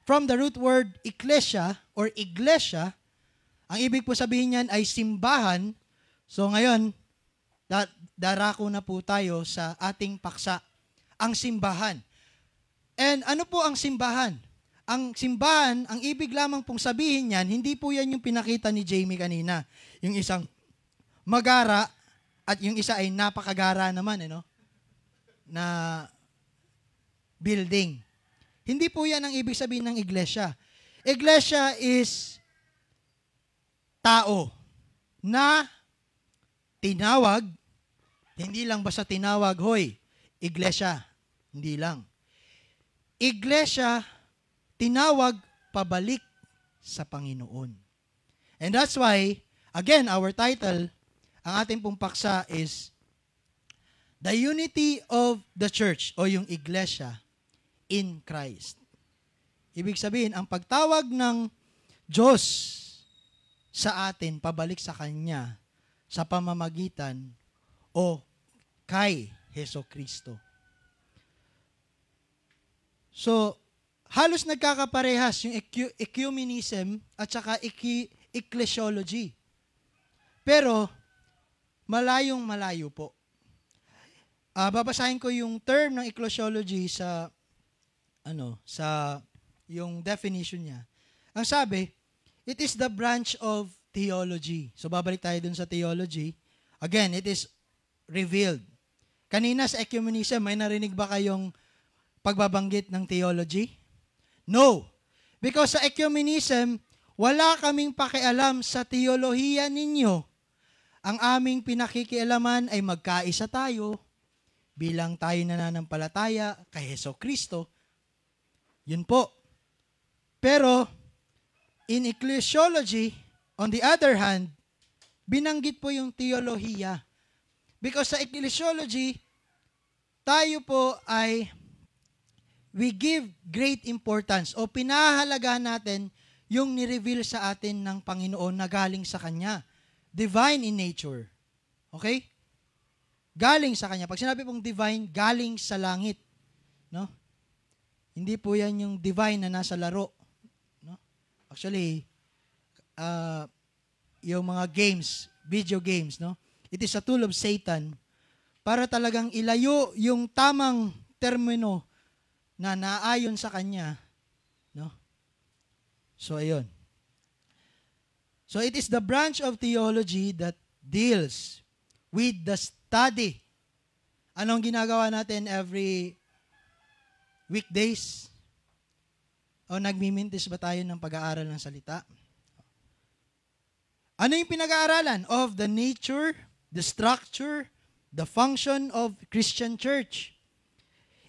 from the root word ecclesia or iglesia, ang ibig po sabihin niyan ay simbahan. So ngayon, darako na po tayo sa ating paksa, ang simbahan. And ano po ang simbahan? Ang simbahan, ang ibig lamang pong sabihin niyan, hindi po yan yung pinakita ni Jamie kanina. Yung isang magara at yung isa ay napakagara naman, na building. Hindi po yan ang ibig sabihin ng iglesia. Iglesia is tao na tinawag, hindi lang basta tinawag, hoy, iglesia. Hindi lang. Iglesia, tinawag pabalik sa Panginoon. And that's why, again, our title, ang ating pong paksa is The Unity of the Church o yung Iglesia in Christ. Ibig sabihin, ang pagtawag ng Diyos sa atin, pabalik sa Kanya, sa pamamagitan o kay Heso Kristo. So, halos nagkakaparehas yung ecumenism at saka ecclesiology. Pero, malayong malayo po. Babasahin ko yung term ng ecclesiology sa yung definition niya. Ang sabi, it is the branch of theology. So babalik tayo dun sa theology. Again, it is revealed. Kanina sa ecumenism, may narinig ba kayong pagbabanggit ng theology? No. Because sa ecumenism, wala kaming pakialam sa teolohiya ninyo. Ang aming pinakikialaman ay magkaisa tayo bilang tayo nananampalataya kay Heso Kristo. Yun po. Pero, in ecclesiology, on the other hand, binanggit po yung teolohiya. Because sa ecclesiology, tayo po ay we give great importance o pinahahalagahan natin yung ni-reveal sa atin ng Panginoon na galing sa Kanya. Divine in nature. Okay? Galing sa Kanya. Pag sinabi pong divine, galing sa langit. No? Hindi po yan yung divine na nasa laro. No? Actually, yung mga games, video games, no? It is a tool of Satan para talagang ilayo yung tamang termino na naayon sa Kanya. No? So, ayun. So, it is the branch of theology that deals with the study. Anong ginagawa natin every weekdays? O nagmimintis ba tayo ng pag-aaral ng salita? Ano yung pinag-aaralan? Of the nature, the structure, the function of Christian church.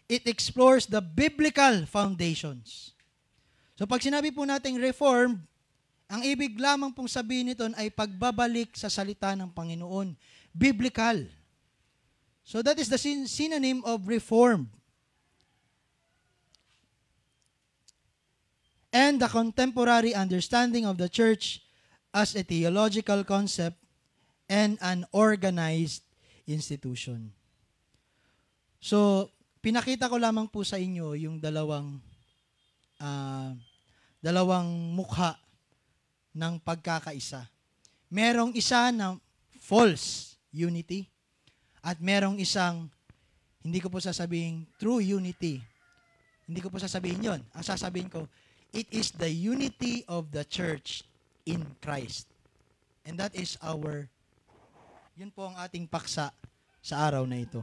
It explores the biblical foundations. So pag sinabi po nating reformed, ang ibig lamang pong sabihin nito ay pagbabalik sa salita ng Panginoon. Biblical. So that is the synonym of reform. And the contemporary understanding of the church as a theological concept and an organized institution. So, pinakita ko lamang po sa inyo yung dalawang mukha ng pagkakaisa. Merong isa na false unity at merong isang, hindi ko po sasabihin true unity. Hindi ko po sasabihin yon. Ang sasabihin ko, it is the unity of the church in Christ. And that is yun po ang ating paksa sa araw na ito.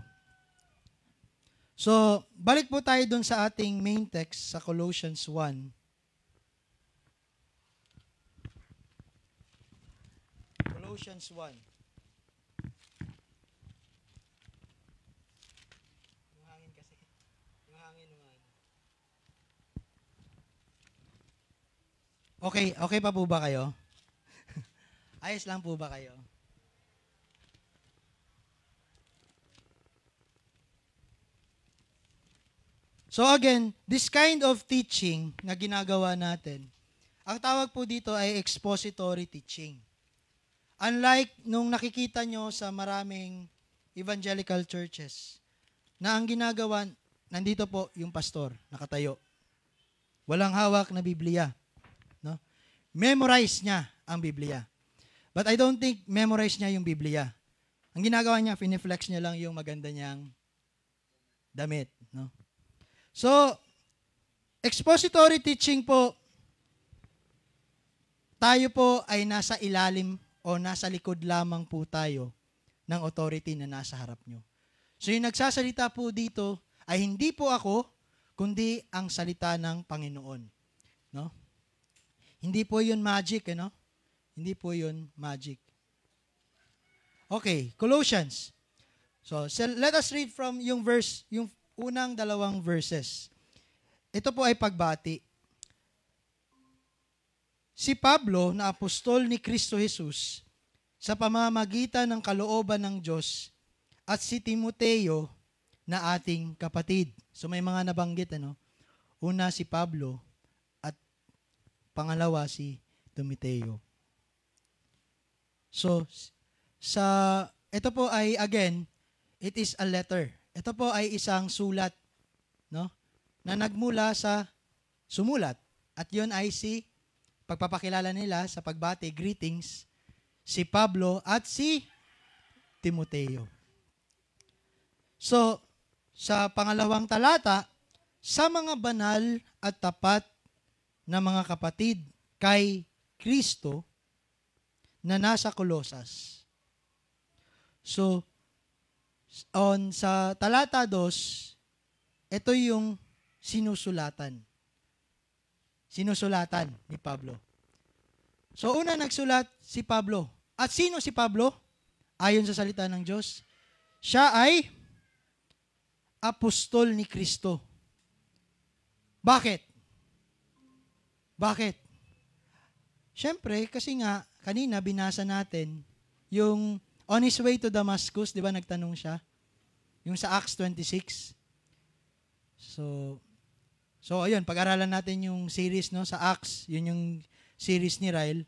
So, balik po tayo dun sa ating main text sa Colossians 1. Colossians 1. Yung hangin kasi. Yung hangin naman. Okay pa po ba kayo? Ayos lang po ba kayo? So again, this kind of teaching na ginagawa natin, ang tawag po dito ay expository teaching. Unlike nung nakikita nyo sa maraming evangelical churches, na ang ginagawa, nandito po yung pastor, nakatayo. Walang hawak na Biblia. No? Memorize niya ang Biblia. But I don't think memorize niya yung Biblia. Ang ginagawa niya, finiflex niya lang yung maganda niyang damit. No? So, expository teaching po, tayo po ay nasa ilalim o nasa likod lamang po tayo ng authority na nasa harap nyo. So, yung nagsasalita po dito ay hindi po ako, kundi ang salita ng Panginoon. No? Hindi po yun magic, no? Hindi po yun magic. Okay, Colossians. So, let us read from yung verse, yung unang dalawang verses. Ito po ay pagbati. Si Pablo na apostol ni Kristo Jesus sa pamamagitan ng kalooban ng Diyos at si Timoteo na ating kapatid. So may mga nabanggit, ano? Una si Pablo at pangalawa si Timoteo. So, ito po ay, again, it is a letter. Ito po ay isang sulat, no? Na nagmula sa sumulat. At yun ay pagpapakilala nila sa pagbati, greetings, si Pablo at si Timoteo. So, sa pangalawang talata, sa mga banal at tapat na mga kapatid kay Kristo na nasa Colosas. So, sa talata 2, ito yung sinusulatan ni Pablo. So, una nagsulat si Pablo. At sino si Pablo? Ayon sa salita ng Diyos, siya ay apostol ni Kristo. Bakit? Siyempre, kasi nga, kanina binasa natin, yung on his way to Damascus, di ba nagtanong siya? Yung sa Acts 26. So ayun, pag-aralan natin yung series, no, sa Acts, yun yung series ni Ryle.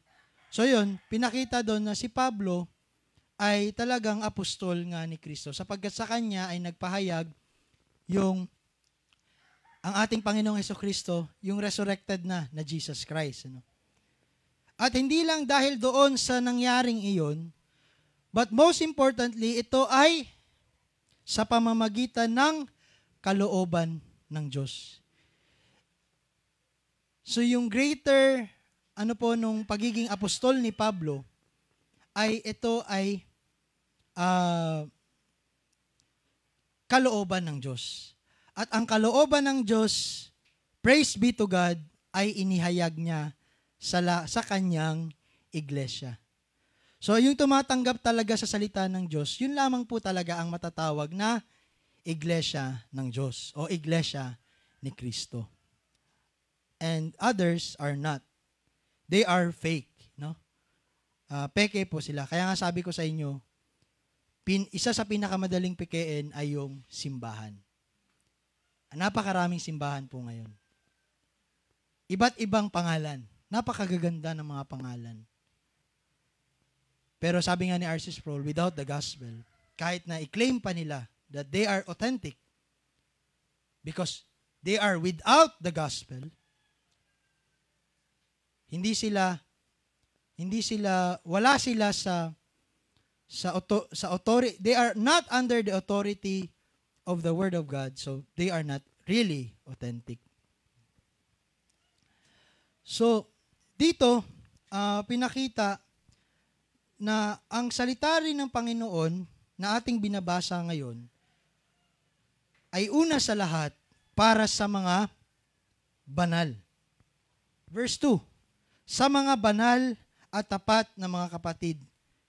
So yun, pinakita doon na si Pablo ay talagang apostol nga ni Kristo. Sapagkat sa kanya ay nagpahayag ang ating Panginoong Hesukristo, yung resurrected na Jesus Christ. Ano? At hindi lang dahil doon sa nangyaring iyon, but most importantly, ito ay sa pamamagitan ng kalooban ng Diyos. So yung greater, nung pagiging apostol ni Pablo, ay ito ay kalooban ng Diyos. At ang kalooban ng Diyos, praise be to God, ay inihayag niya sa kanyang iglesia. So yung tumatanggap talaga sa salita ng Diyos, yun lamang po talaga ang matatawag na iglesia ng Diyos o iglesia ni Kristo. And others are not. They are fake, no? Peke po sila. Kaya nga sabi ko sa inyo, isa sa pinakamadaling pekein ay yung simbahan. Napakaraming simbahan po ngayon. Iba't ibang pangalan. Napakagaganda ng mga pangalan. Pero sabi nga ni R.C. Sproul, without the gospel, kahit na i-claim pa nila that they are authentic, because they are without the gospel, wala sila sa authority, they are not under the authority of the Word of God, so they are not really authentic. So, dito, pinakita na ang salita rin ng Panginoon na ating binabasa ngayon ay una sa lahat para sa mga banal. Verse 2, sa mga banal at tapat na mga kapatid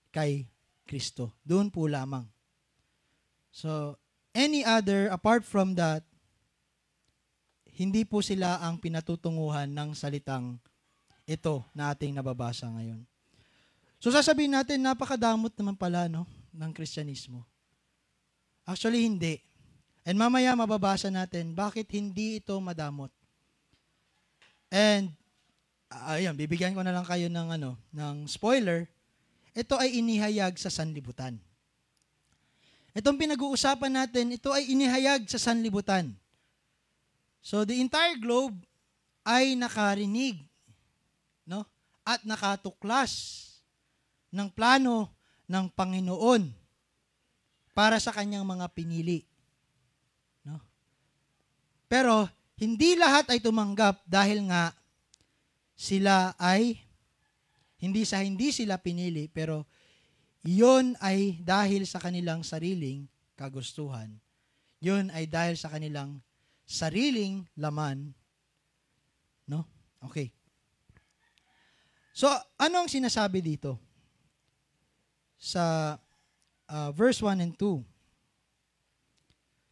kay Kristo. Doon po lamang. So, any other, apart from that, hindi po sila ang pinatutunguhan ng salitang ito na ating nababasa ngayon. So sasabihin natin, napakadamot naman pala ng Kristyanismo. Actually, hindi. And mamaya mababasa natin bakit hindi ito madamot. And, ayun, bibigyan ko na lang kayo ng spoiler. Ito ay inihayag sa sanlibutan. Itong pinag-uusapan natin, ito ay inihayag sa sanlibutan. So, the entire globe ay nakarinig, no? At nakatuklas ng plano ng Panginoon para sa kanyang mga pinili. No? Pero, hindi lahat ay tumanggap dahil nga sila ay hindi sila pinili, pero yun ay dahil sa kanilang sariling kagustuhan. Yun ay dahil sa kanilang sariling laman. No? Okay. So, ano ang sinasabi dito? Sa verse 1 and 2.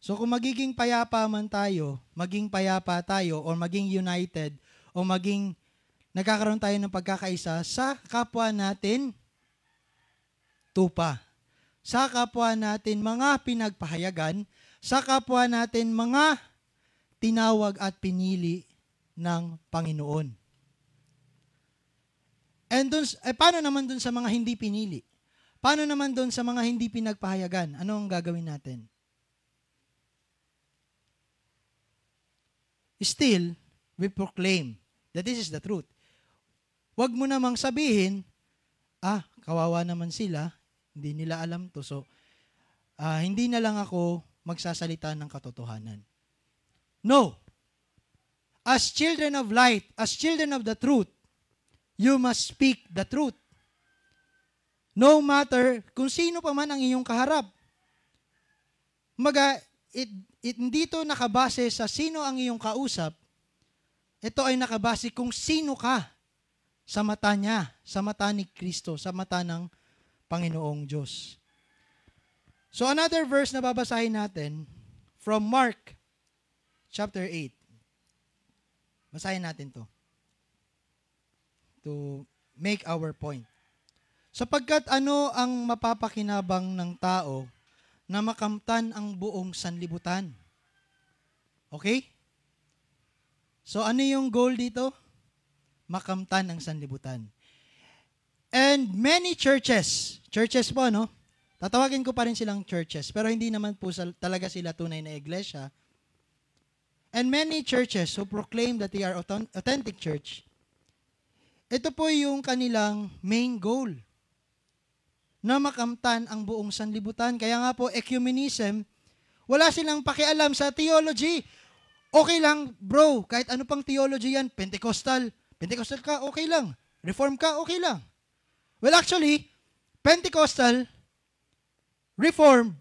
So, kung magiging payapa man tayo, maging payapa tayo, or maging united, o maging nagkakaroon tayo ng pagkakaisa sa kapwa natin, tupa. Sa kapwa natin mga pinagpahayagan, sa kapwa natin mga tinawag at pinili ng Panginoon. And paano naman dun sa mga hindi pinili? Paano naman dun sa mga hindi pinagpahayagan? Ano ang gagawin natin? Still, we proclaim that this is the truth. Huwag mo namang sabihin, kawawa naman sila, hindi nila alam to, so hindi na lang ako magsasalita ng katotohanan. No. As children of light, as children of the truth, you must speak the truth. No matter kung sino pa man ang iyong kaharap. Hindi ito nakabase sa sino ang iyong kausap. Ito ay nakabase kung sino ka sa mata niya, sa mata ni Kristo, sa mata ng Panginoong Diyos. So another verse na babasahin natin from Mark chapter 8. Basahin natin to make our point. Sapagkat ano ang mapapakinabang ng tao na makamtan ang buong sanlibutan? Okay? So ano yung goal dito? Makamtan ang sanlibutan. And many churches po, no? Tatawagin ko pa rin silang churches, pero hindi naman po talaga sila tunay na iglesia. And many churches who proclaim that they are authentic church, ito po yung kanilang main goal, na makamtan ang buong sanlibutan. Kaya nga po, ecumenism, wala silang pakialam sa theology. Okay lang, bro, kahit ano pang theology yan, Pentecostal ka, okay lang. Reform ka, okay lang. Well, actually, Pentecostal, Reform,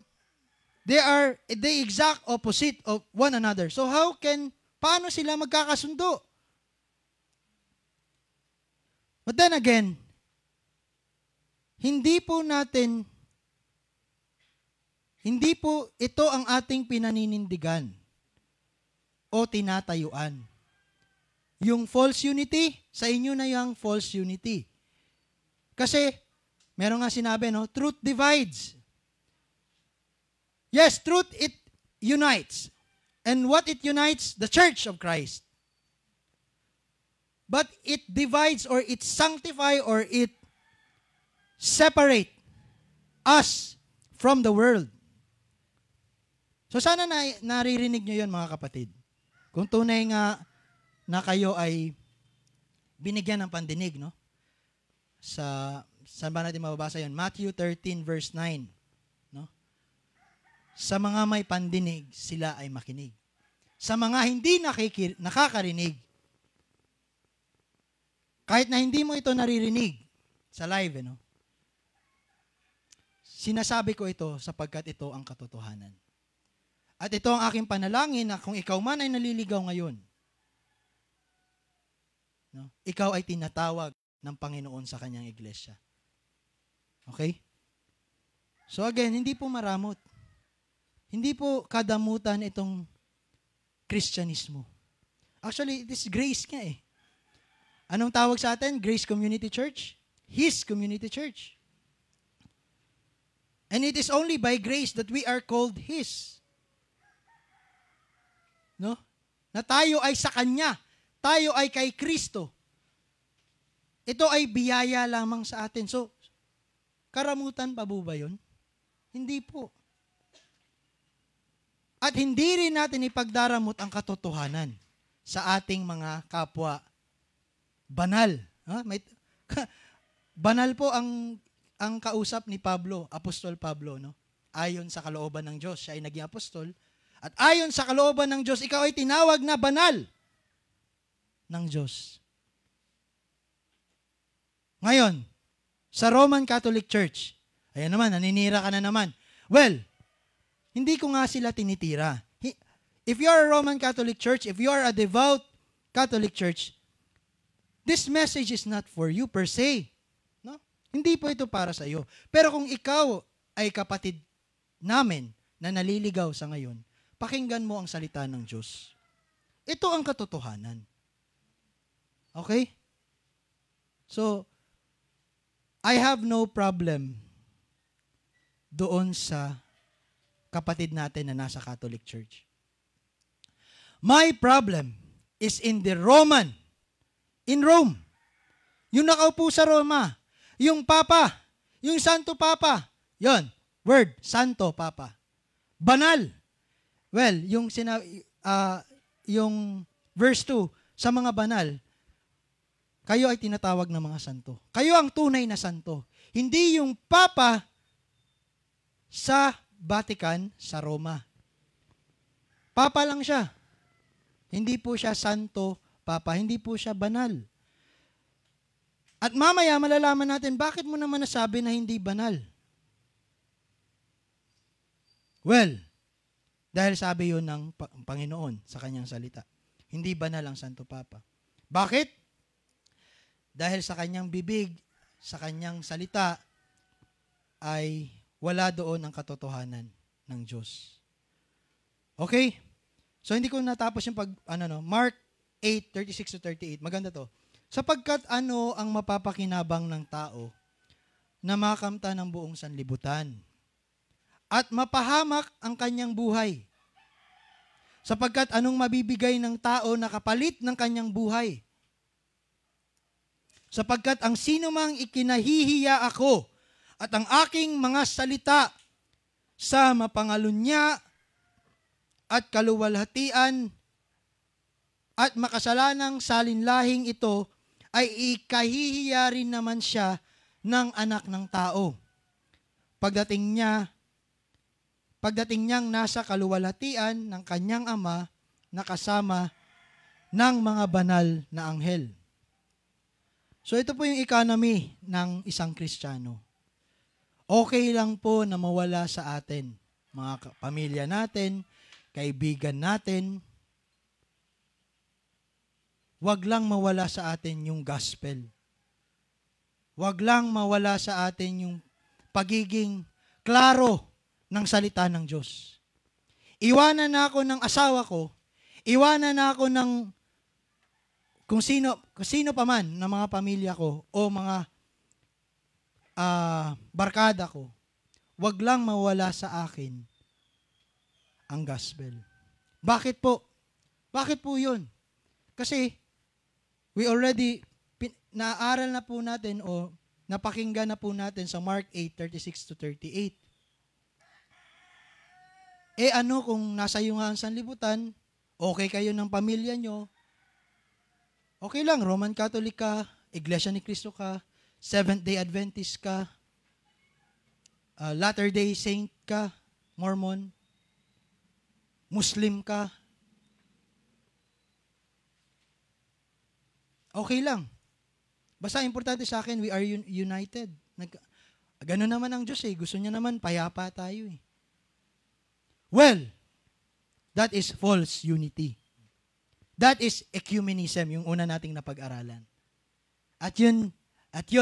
they are the exact opposite of one another. So paano sila magkakasundo? But then again, hindi po ito ang ating pinaninindigan o tinatayuan. Yung false unity, sa inyo na yung false unity. Kasi, meron nga sinabi, no, truth divides. Yes, truth, it unites. And what it unites? The Church of Christ. But it divides or it sanctifies or it separate us from the world. So sana naririnig nyo yun, mga kapatid. Kung tunay nga na kayo ay binigyan ng pandinig, no? Saan ba natin mababasa yun? Matthew 13 verse 9. No? Sa mga may pandinig, sila ay makinig. Sa mga hindi nakakarinig, kahit na hindi mo ito naririnig sa live, no? Sinasabi ko ito sapagkat ito ang katotohanan. At ito ang aking panalangin na kung ikaw man ay naliligaw ngayon, no, ikaw ay tinatawag ng Panginoon sa kanyang iglesia. Okay? So again, hindi po maramot. Hindi po kadamutan itong Kristyanismo. Actually, it is grace nga eh. Anong tawag sa atin? Grace Community Church? His Community Church. And it is only by grace that we are called His. No? Na tayo ay sa Kanya. Tayo ay kay Kristo. Ito ay biyaya lamang sa atin. So, karamutan pa ba yun? Hindi po. At hindi rin natin ipagdaramot ang katotohanan sa ating mga kapwa banal. Banal po ang kausap ni Pablo, Apostol Pablo, no? Ayon sa kalooban ng Diyos, siya ay naging apostol. At ayon sa kalooban ng Diyos, ikaw ay tinawag na banal ng Diyos. Ngayon, sa Roman Catholic Church, ayan naman, naninira ka na naman. Well, hindi ko nga sila tinitira. If you are a Roman Catholic Church, if you are a devout Catholic Church, this message is not for you per se. No? Hindi po ito para sa iyo. Pero kung ikaw ay kapatid namin na naliligaw sa ngayon, pakinggan mo ang salita ng Diyos. Ito ang katotohanan. Okay? So, I have no problem doon sa kapatid natin na nasa Catholic Church. My problem is in Rome. Yung nakaupo sa Roma, yung Papa, yung Santo Papa, yon, word, Santo Papa. Banal. Well, yung verse 2, sa mga banal, kayo ay tinatawag na mga santo. Kayo ang tunay na santo. Hindi yung Papa sa Vatican, sa Roma. Papa lang siya. Hindi po siya santo, Papa. Hindi po siya banal. At mamaya malalaman natin, bakit mo naman nasabi na hindi banal? Well, dahil sabi yun ng Panginoon sa kanyang salita. Hindi banal ang Santo Papa. Bakit? Dahil sa kanyang bibig, sa kanyang salita, ay wala doon ang katotohanan ng Diyos. Okay? So, hindi ko natapos yung Mark 8:36-38. Maganda to. Sapagkat ano ang mapapakinabang ng tao na makamta ng buong sanlibutan at mapahamak ang kanyang buhay. Sapagkat anong mabibigay ng tao na kapalit ng kanyang buhay? Sapagkat ang sinumang ikinahihiya ako at ang aking mga salita sa mapangalunya at kaluwalhatian at makasalanang salinlahing ito ay ikahihiya rin naman siya ng anak ng tao. Pagdating niyang nasa kaluwalhatian ng kanyang ama na kasama ng mga banal na anghel. So ito po yung economy ng isang Kristiyano. Okay lang po na mawala sa atin, mga pamilya natin, kaibigan natin. Wag lang mawala sa atin yung gospel. Wag lang mawala sa atin yung pagiging klaro ng salita ng Diyos. Iwanan na ako ng asawa ko, iwanan na ako ng kung sino pa man ng mga pamilya ko o mga barkada ko, wag lang mawala sa akin ang gospel. Bakit po? Bakit po yun? Kasi we already naaral na po natin o napakinggan na po natin sa Mark 8:36-38. Ano kung nasa iyo nga ang sanlibutan, okay kayo ng pamilya nyo, okay lang, Roman Catholic ka, Iglesia ni Cristo ka, Seventh-day Adventist ka, Latter-day Saint ka, Mormon, Muslim ka, okay lang. Basta importante sa akin, we are united. Ganun naman ang Diyos gusto niya naman, payapa tayo Well, that is false unity. That is ecumenism, yung una nating napag-aralan. At yun,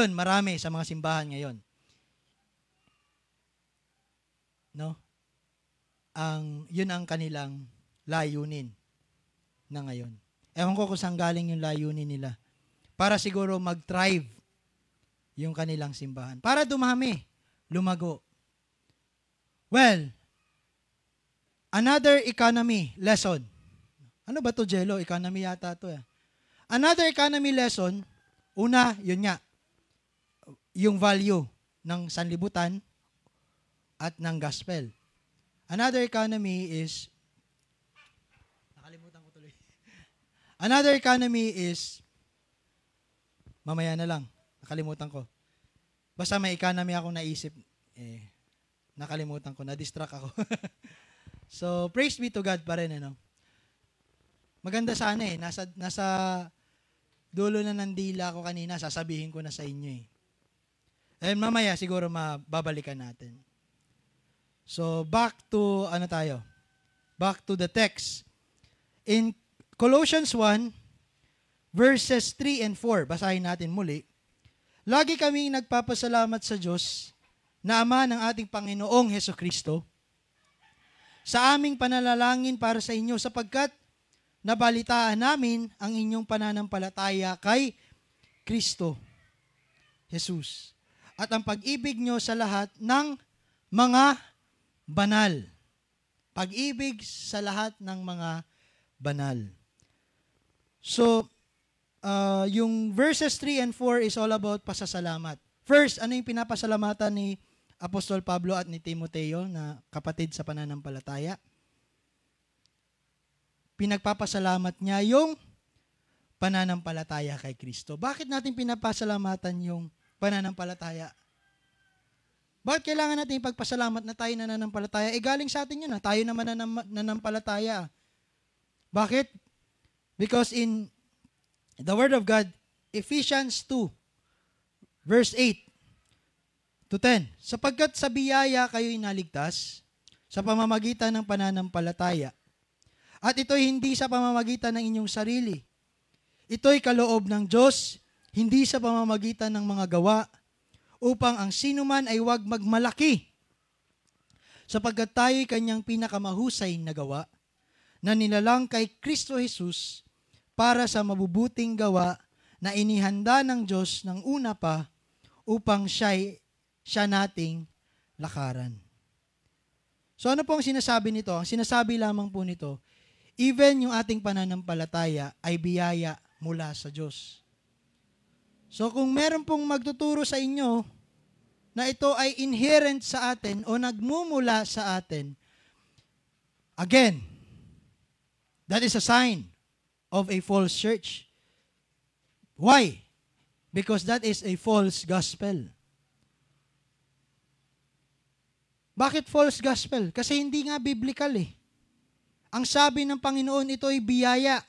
marami sa mga simbahan ngayon. No? Yun ang kanilang layunin na ngayon. Ewan ko kung saan galing yung layunin nila. para siguro mag-thrive yung kanilang simbahan. Para dumami, lumago. Well, another economy lesson. Ano ba to, Jello? Economy yata to. Another economy lesson, una, yun nga, yung value ng sanlibutan at ng gospel. Another economy is, nakalimutan ko tuloy. Another economy is, mamaya na lang, nakalimutan ko. Basta may economy akong naisip, nakalimutan ko, na-distract ako. So, praise be to God pa rin, ano. Maganda sana nasa dulo na ng dila ko kanina, sasabihin ko na sa inyo And mamaya siguro mababalikan natin. So, back to the text. In Colossians 1, verses 3 and 4, basahin natin muli. Lagi kaming nagpapasalamat sa Diyos na Ama ng ating Panginoong Hesukristo sa aming panalangin para sa inyo sapagkat nabalitaan namin ang inyong pananampalataya kay Kristo Jesus at ang pag-ibig nyo sa lahat ng mga banal. Pag-ibig sa lahat ng mga banal. So, yung verses 3 and 4 is all about pasasalamat. First, ano yung pinapasalamatan ni Apostol Pablo at ni Timoteo na kapatid sa pananampalataya? Pinagpapasalamat niya yung pananampalataya kay Kristo. Bakit natin pinapasalamatan yung pananampalataya? Bakit kailangan natin ipagpasalamat na tayo nananampalataya? Galing sa atin yun. Tayo naman nananampalataya. Bakit? Because in the Word of God, Ephesians 2, verse 8 to 10, sapagkat sa biyaya kayo'y naligtas sa pamamagitan ng pananampalataya. At ito'y hindi sa pamamagitan ng inyong sarili. Ito'y kaloob ng Diyos, hindi sa pamamagitan ng mga gawa, upang ang sinuman ay huwag magmalaki. Sapagkat tayo'y kanyang pinakamahusay na gawa, na nilalang kay Kristo Jesus para sa mabubuting gawa na inihanda ng Diyos ng una pa upang siya nating lakaran. So ano po ang sinasabi nito? Ang sinasabi lamang po nito, even yung ating pananampalataya ay biyaya mula sa Diyos. So kung meron pong magtuturo sa inyo na ito ay inherent sa atin o nagmumula sa atin, again, that is a sign of a false church. Why? Because that is a false gospel. Bakit false gospel? Kasi hindi nga biblical Ang sabi ng Panginoon, ito ay biyaya.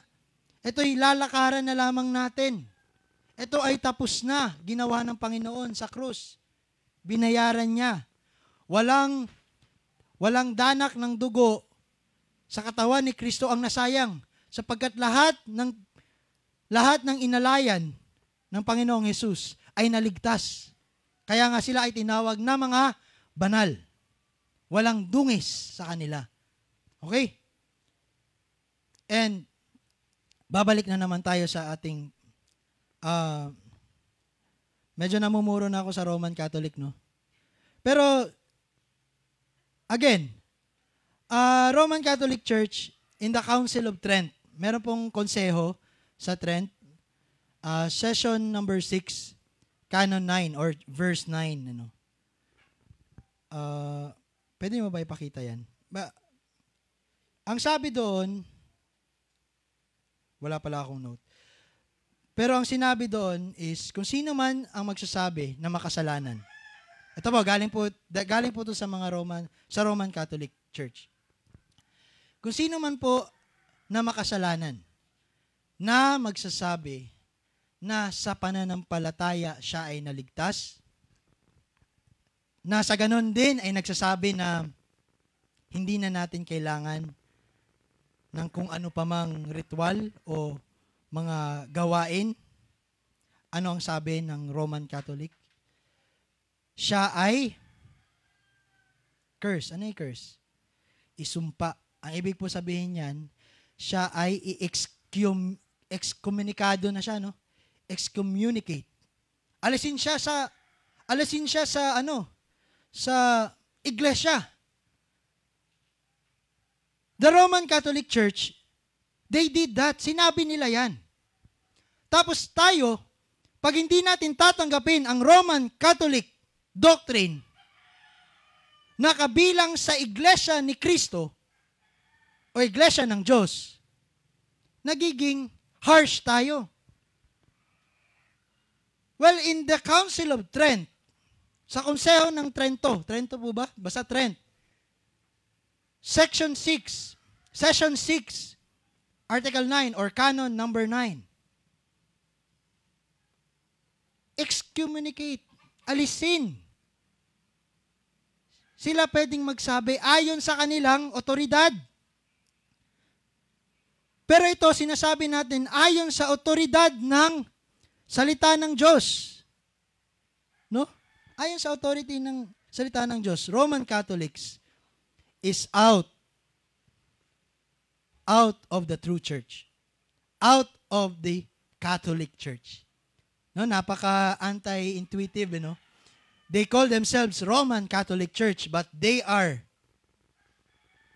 Ito ay lalakaran na lamang natin. Ito ay tapos na, ginawa ng Panginoon sa krus. Binayaran niya. Walang danak ng dugo sa katawan ni Kristo ang nasayang, sapagkat lahat ng inalayan ng Panginoong Hesus ay naligtas. Kaya nga sila ay tinawag na mga banal. Walang dungis sa kanila. Okay? And babalik na naman tayo sa ating medyo namumuro na ako sa Roman Catholic, no? Pero again, Roman Catholic Church in the Council of Trent, meron pong konseho sa Trent, session number 6, canon 9 or verse 9, pwede mo ba ipakita yan? Ang sabi doon, wala pala akong note. Pero ang sinabi doon is, kung sino man ang magsasabi na makasalanan. Ito po, galing po to sa Roman Catholic Church. Kung sino man po na makasalanan, na magsasabi na sa pananampalataya siya ay naligtas, na sa ganon din ay nagsasabi na hindi na natin kailangan ng kung ano pa mang ritual o mga gawain. Ano ang sabi ng Roman Catholic? Siya ay curse. Ano yung curse? Isumpa. Ang ibig po sabihin niyan, siya ay excommunicado na siya, no? excommunicate. Alisin siya sa iglesia. The Roman Catholic Church, they did that. Sinabi nila yan. Tapos tayo, pag hindi natin tatanggapin ang Roman Catholic doctrine na kabilang sa iglesia ni Kristo o iglesia ng Diyos, nagiging harsh tayo. Well, in the Council of Trent, sa Konseho ng Trento po ba? Basta Trent. Session 6, Article 9 or Canon number 9. Excommunicate, alisin. Sila pwedeng magsabi ayon sa kanilang otoridad. Pero ito, sinasabi natin ayon sa otoridad ng salita ng Diyos. No? Ayon sa authority ng salita ng Diyos, Roman Catholics is out of the true church. Out of the Catholic Church. No, napaka anti-intuitive, no? They call themselves Roman Catholic Church, but they are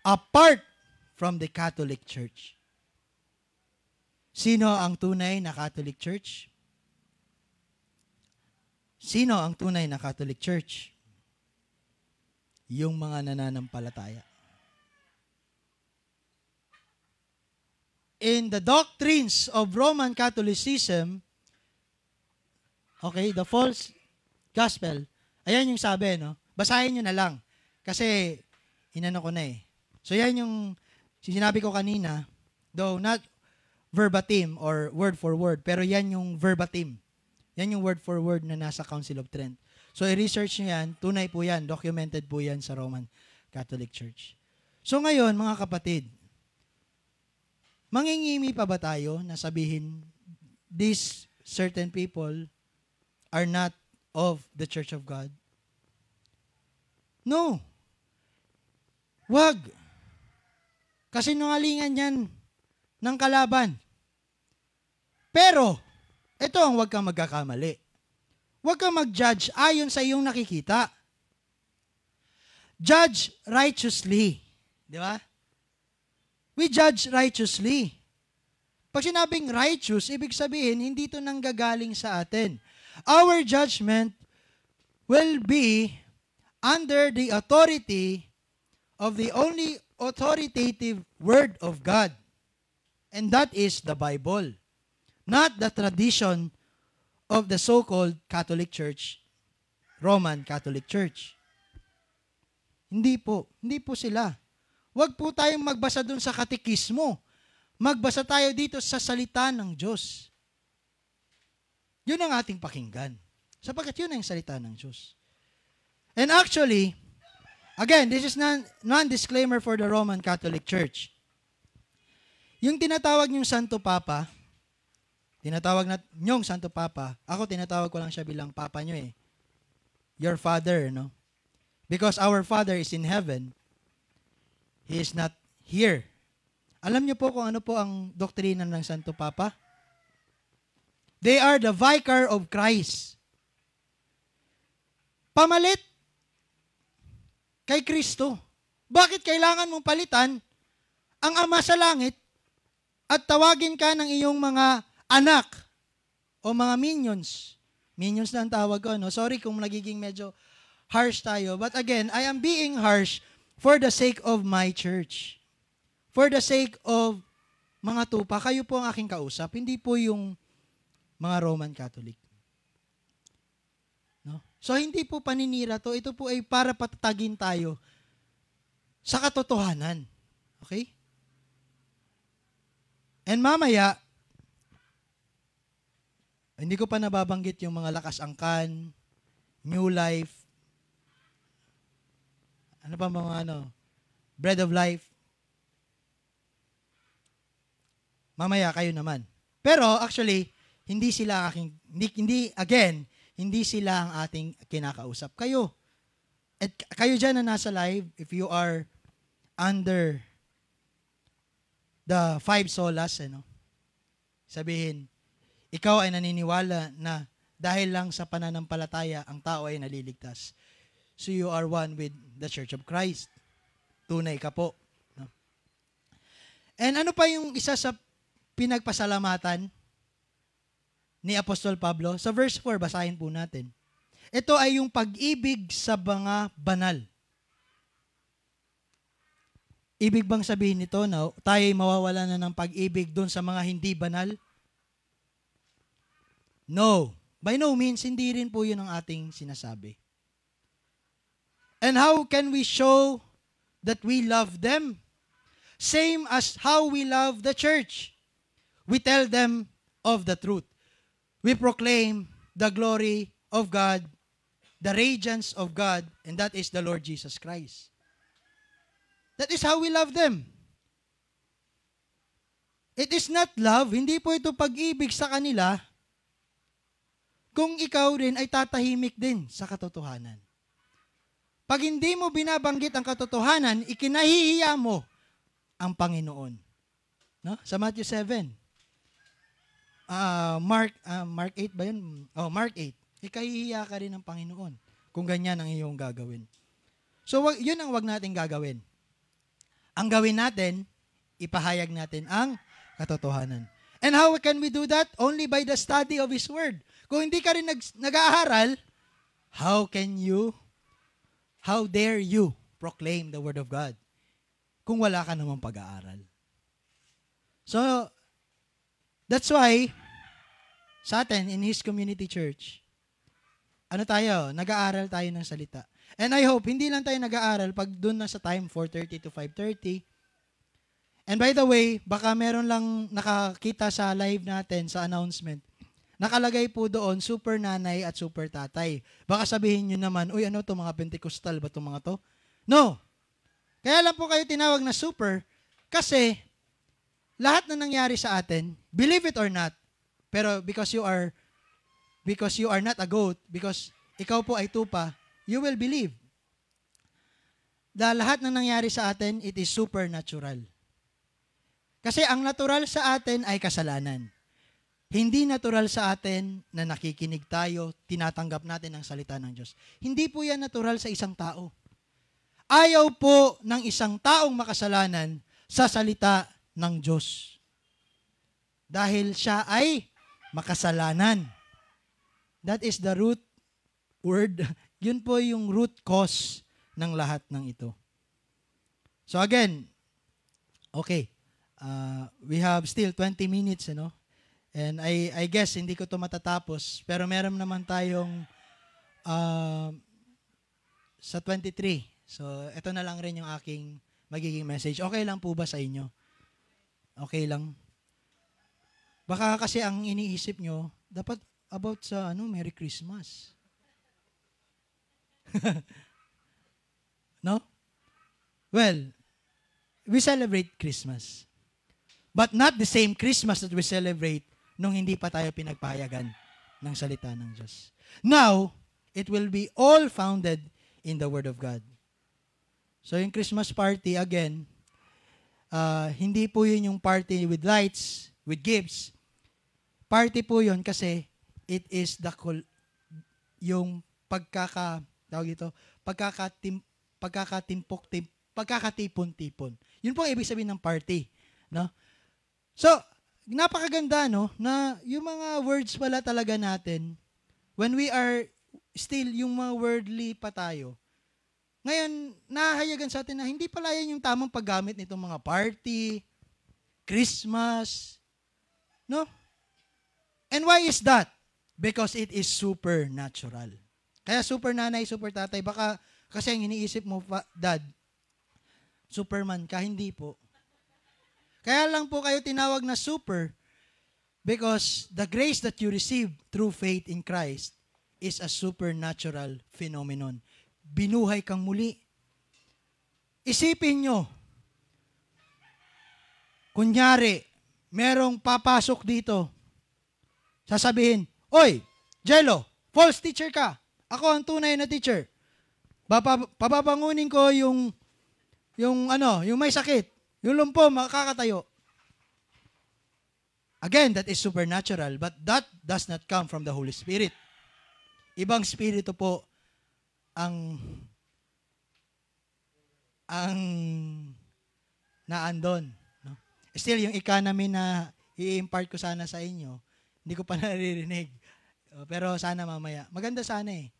apart from the Catholic Church. Sino ang tunay na Catholic Church? Sino ang tunay na Catholic Church? Yung mga nananampalataya. In the doctrines of Roman Catholicism, okay, the false gospel, ayan yung sabi, no? Basahin nyo na lang. Kasi, inano ko na eh. So, yan yung sinabi ko kanina, though not verbatim or word for word, pero yan yung verbatim. Yan yung word for word na nasa Council of Trent. So, i-research nyo yan. Tunay po yan. Documented po yan sa Roman Catholic Church. So, ngayon, mga kapatid, mangingimi pa ba tayo na sabihin, these certain people are not of the Church of God? No. Wag. Kasi nungalingan yan ng kalaban. Pero, ito ang wag kang magkakamali. Huwag kang mag-judge ayon sa iyong nakikita. Judge righteously. Di ba? We judge righteously. Pag sinabing righteous, ibig sabihin, hindi ito nanggagaling sa atin. Our judgment will be under the authority of the only authoritative Word of God. And that is the Bible. Not the tradition of the so-called Catholic Church, Roman Catholic Church. Hindi po sila. Huwag po tayong magbasa dun sa katekismo. Magbasa tayo dito sa salita ng Diyos. Yun ang ating pakinggan. Sapagkat yun ang salita ng Diyos. And actually, again, this is non-disclaimer for the Roman Catholic Church. Yung tinatawag niyong Santo Papa, tinatawag na niyong Santo Papa, ako tinatawag ko lang siya bilang Papa niyo eh. Your Father, no? Because our Father is in heaven. He is not here. Alam niyo po kung ano po ang doktrina ng Santo Papa? They are the vicar of Christ. Pamalit kay Kristo. Bakit kailangan mong palitan ang Ama sa langit at tawagin ka ng iyong mga anak o mga minions? Minions na ang tawag ko, no? Sorry kung nagiging medyo harsh tayo. But again, I am being harsh for the sake of my church. For the sake of mga tupa. Kayo po ang aking kausap. Hindi po yung mga Roman Catholic. No? So, hindi po paninira to. Ito po ay para patatagin tayo sa katotohanan. Okay? And mamaya, hindi ko pa nababanggit yung mga lakas angkan, New Life, ano pa mga Bread of Life. Mamaya kayo naman. Pero actually, hindi sila hindi sila ang ating kinakausap. Kayo. At kayo dyan na nasa live, if you are under the 5 solas, sabihin, ikaw ay naniniwala na dahil lang sa pananampalataya, ang tao ay naliligtas. So you are one with the Church of Christ. Tunay ka po. No? And ano pa yung isa sa pinagpasalamatan ni Apostol Pablo? Sa verse 4, basahin po natin. Ito ay yung pag-ibig sa mga banal. Ibig bang sabihin nito na tayo ay mawawala na ng pag-ibig doon sa mga hindi banal? No. By no means, hindi rin po yun ang ating sinasabi. And how can we show that we love them? Same as how we love the church. We tell them of the truth. We proclaim the glory of God, the radiance of God, and that is the Lord Jesus Christ. That is how we love them. It is not love, hindi po ito pag-ibig sa kanila, kung ikaw rin ay tatahimik din sa katotohanan. Pag hindi mo binabanggit ang katotohanan, ikinahihiya mo ang Panginoon. No? Sa Matthew 7. Mark 8 ba yun? Oh, Mark 8. Ikahihiya ka rin ng Panginoon kung ganyan ang iyong gagawin. So, yun ang wag natin gagawin. Ang gawin natin, ipahayag natin ang katotohanan. And how can we do that? Only by the study of His Word. Kung hindi ka rin nag-aaral, how dare you proclaim the Word of God kung wala ka namang pag-aaral? So, that's why, sa atin, in His Community Church, nag-aaral tayo ng salita. And I hope, hindi lang tayo nag-aaral pag doon na sa time, 4:30 to 5:30. And by the way, baka meron lang nakakita sa live natin, sa announcement, nakalagay po doon, super nanay at super tatay. Baka sabihin nyo naman, uy, ano to, mga Pentecostal ba itong mga to? No! Kaya lang po kayo tinawag na super, kasi lahat na nangyari sa atin, believe it or not, pero because you are not a goat, because ikaw po ay tupa, you will believe. Dahil lahat na nangyari sa atin, it is supernatural. Kasi ang natural sa atin ay kasalanan. Hindi natural sa atin na nakikinig tayo, tinatanggap natin ang salita ng Diyos. Hindi po yan natural sa isang tao. Ayaw po ng isang taong makasalanan sa salita ng Diyos. Dahil siya ay makasalanan. That is the root word. Yun po yung root cause ng lahat ng ito. So again, okay, we have still 20 minutes, and I guess hindi ko to matatapos, pero meron naman tayong sa 23. So ito na lang rin yung aking magiging message. Okay lang po ba sa inyo? Okay lang? Baka kasi ang iniisip nyo, dapat about sa Merry Christmas. No? Well, we celebrate Christmas. But not the same Christmas that we celebrate nung hindi pa tayo pinagpahayagan ng salita ng Diyos. Now, it will be all founded in the Word of God. So, yung Christmas party, again, hindi po yun yung party with lights, with gifts. Party po yun kasi it is yung pagkakatipon-tipon. Yun po ang ibig sabihin ng party. No? So, napakaganda, na yung mga words pala talaga natin, when we are still yung mga worldly pa tayo, ngayon, nahahayagan sa atin na hindi pala yan yung tamang paggamit nitong mga party, Christmas, no? And why is that? Because it is supernatural. Kaya super nanay, super tatay, baka kasi ang iniisip mo, Dad, Superman ka, hindi po. Kaya lang po kayo tinawag na super because the grace that you receive through faith in Christ is a supernatural phenomenon. Binuhay kang muli. Isipin nyo, kunyari, merong papasok dito, sasabihin, oy, Jello, false teacher ka. Ako ang tunay na teacher. Papabangunin ko yung may sakit. Yung lumpo, makakatayo. Again, that is supernatural, but that does not come from the Holy Spirit. Ibang spirito po ang naandon. No? Still, yung economy na i-impart ko sana sa inyo, hindi ko pa naririnig. Pero sana mamaya. Maganda sana eh.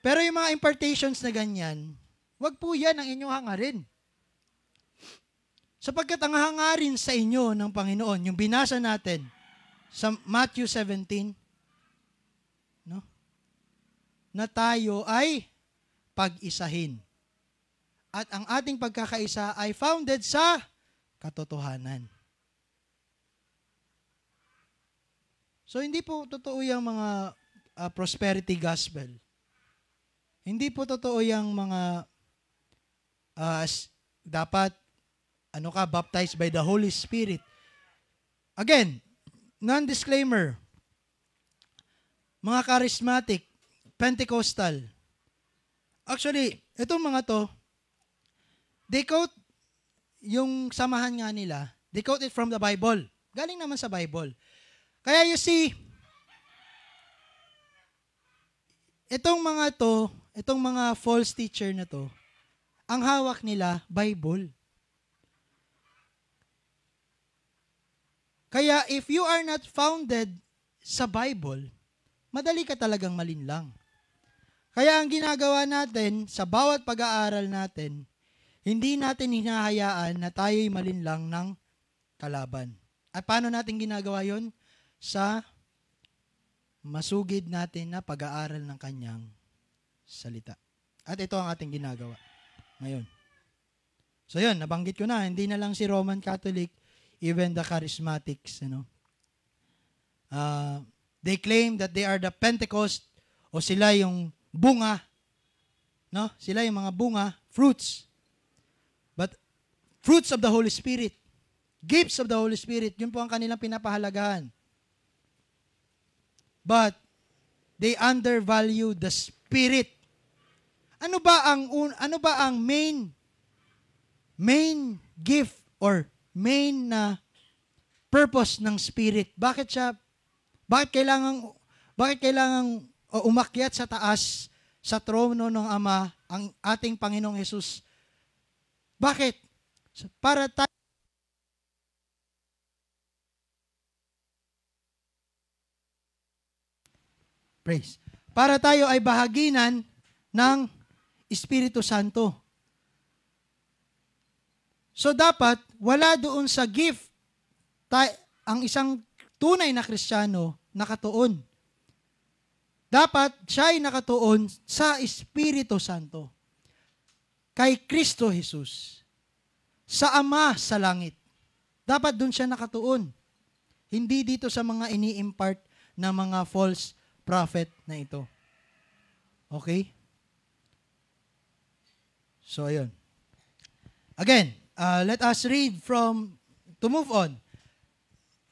Pero yung mga impartations na ganyan, wag po yan ang inyong hangarin. Sapagkat ang hangarin sa inyo ng Panginoon, yung binasa natin sa Matthew 17, no? Na tayo ay pag-isahin. At ang ating pagkakaisa ay founded sa katotohanan. So, hindi po totoo yung mga prosperity gospel. Hindi po totoo yung mga dapat baptized by the Holy Spirit. Again, non-disclaimer. Mga charismatic, Pentecostal. Actually, itong mga to, they quote yung samahan nga nila, they quote it from the Bible. Galing naman sa Bible. Kaya you see, itong mga false teacher na to, ang hawak nila, Bible. Kaya if you are not founded sa Bible, madali ka talagang malinlang. Kaya ang ginagawa natin sa bawat pag-aaral natin, hindi natin hinahayaan na tayo'y malinlang ng kalaban. At paano natin ginagawa yon? Sa masugid natin na pag-aaral ng kanyang salita. At ito ang ating ginagawa ngayon. So yun, nabanggit ko na, hindi na lang si Roman Catholic, even the charismatics, they claim that they are the Pentecost o sila yung bunga, no? Sila yung mga bunga, fruits. But fruits of the Holy Spirit, gifts of the Holy Spirit, yun po ang kanilang pinapahalagahan. But they undervalue the Spirit. Ano ba ang main gift or main na purpose ng Spirit? Bakit kailangan umakyat sa taas sa trono ng Ama ang ating Panginoong Hesus? Bakit? Para tayo praise. Para tayo ay bahaginan ng Espiritu Santo. So dapat, wala doon sa gift ang isang tunay na Kristiyano nakatuon. Dapat siya ay nakatuon sa Espiritu Santo. Kay Kristo Jesus. Sa Ama sa langit. Dapat doon siya nakatuon. Hindi dito sa mga ini-impart na mga false prophet na ito. Okay? So, ayun. Again, let us read to move on.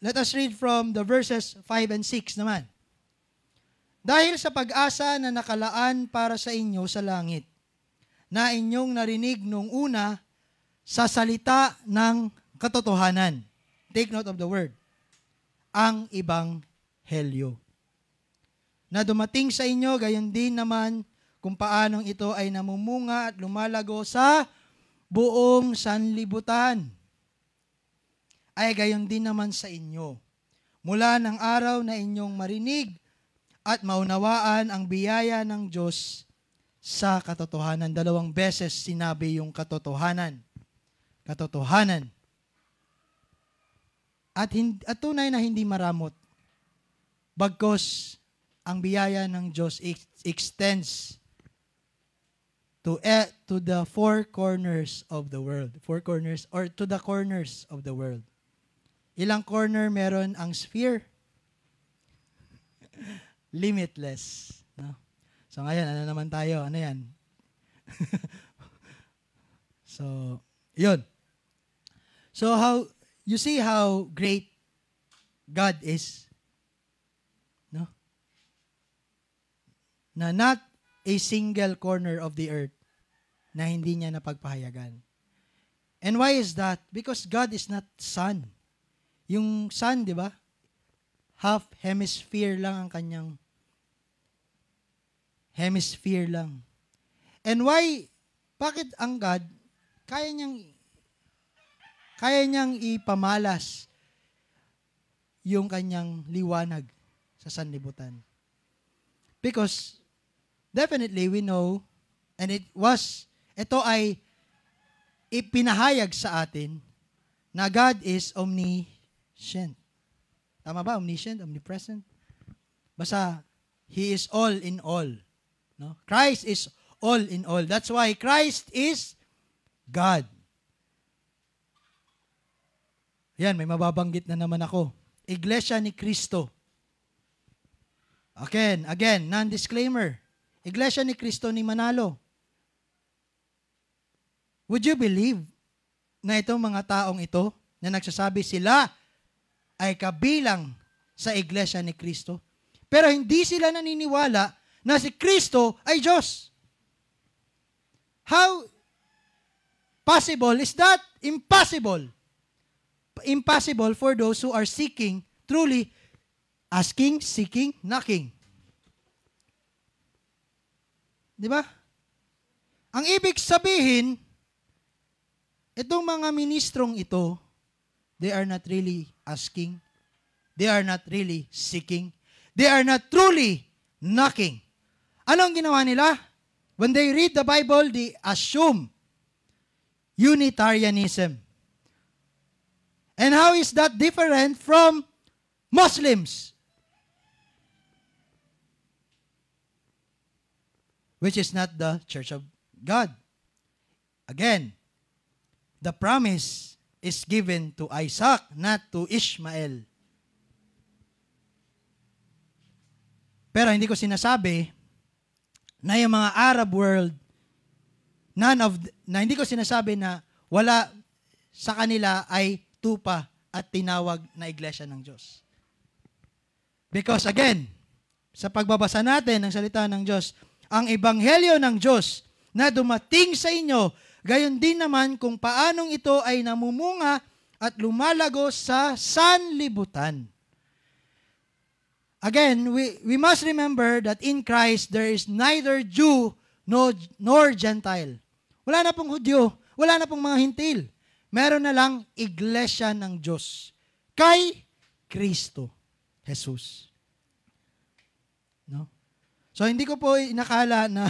Let us read from the verses 5 and 6 naman. Dahil sa pag-asa na nakalaan para sa inyo sa langit, na inyong narinig nung una sa salita ng katotohanan. Take note of the word. Ang Ebanghelyo. Na dumating sa inyo, gayon din naman kung paanong ito ay namumunga at lumalago sa buong sanlibutan. Ay gayon din naman sa inyo. Mula ng araw na inyong marinig at maunawaan ang biyaya ng Diyos sa katotohanan. 2 beses sinabi yung katotohanan. Katotohanan. At tunay na hindi maramot. Bagkos ang biyaya ng Diyos extends to the four corners of the world. Four corners or to the corners of the world. Ilang corner meron ang sphere? Limitless. No? So ngayon, ano naman tayo? Ano yan? So, yun. So you see how great God is? No? Na not a single corner of the earth na hindi niya napagpahayagan. And why is that? Because God is not sun. Yung sun, di ba? Half hemisphere lang ang kanyang hemisphere lang. And why, bakit ang God, kaya niyang ipamalas yung kanyang liwanag sa sanlibutan? Because, definitely, we know, and ito ay ipinahayag sa atin na God is omniscient. Tama ba? Omniscient, omnipresent. Basta, He is all in all. No? Christ is all in all. That's why Christ is God. Yan, may mababanggit na naman ako. Iglesia ni Cristo. Again, non-disclaimer. Iglesia ni Cristo ni Manalo. Would you believe na itong mga taong ito na nagsasabi sila ay kabilang sa Iglesia ni Cristo, pero hindi sila naniniwala na si Kristo ay Diyos? How possible is that? Impossible. Impossible for those who are seeking, truly asking, seeking, knocking. Di ba? Ang ibig sabihin, itong mga ministrong ito, they are not really asking. They are not really seeking. They are not truly knocking. Anong ginawa nila? When they read the Bible, they assume Unitarianism. And how is that different from Muslims? Which is not the Church of God. Again, the promise is given to Isaac, not to Ishmael. Pero hindi ko sinasabi na yung mga Arab world, hindi ko sinasabi na wala sa kanila ay tupa at tinawag na iglesia ng Diyos. Because again, sa pagbabasa natin ng salita ng Diyos, ang ebanghelyo ng Diyos na dumating sa inyo, gayon din naman kung paanong ito ay namumunga at lumalago sa sanlibutan. Again, we must remember that in Christ there is neither Jew nor Gentile. Wala na pong Hudyo, wala na pong mga Hintil. Meron na lang iglesia ng Diyos kay Kristo Jesus. No? So hindi ko po inakala na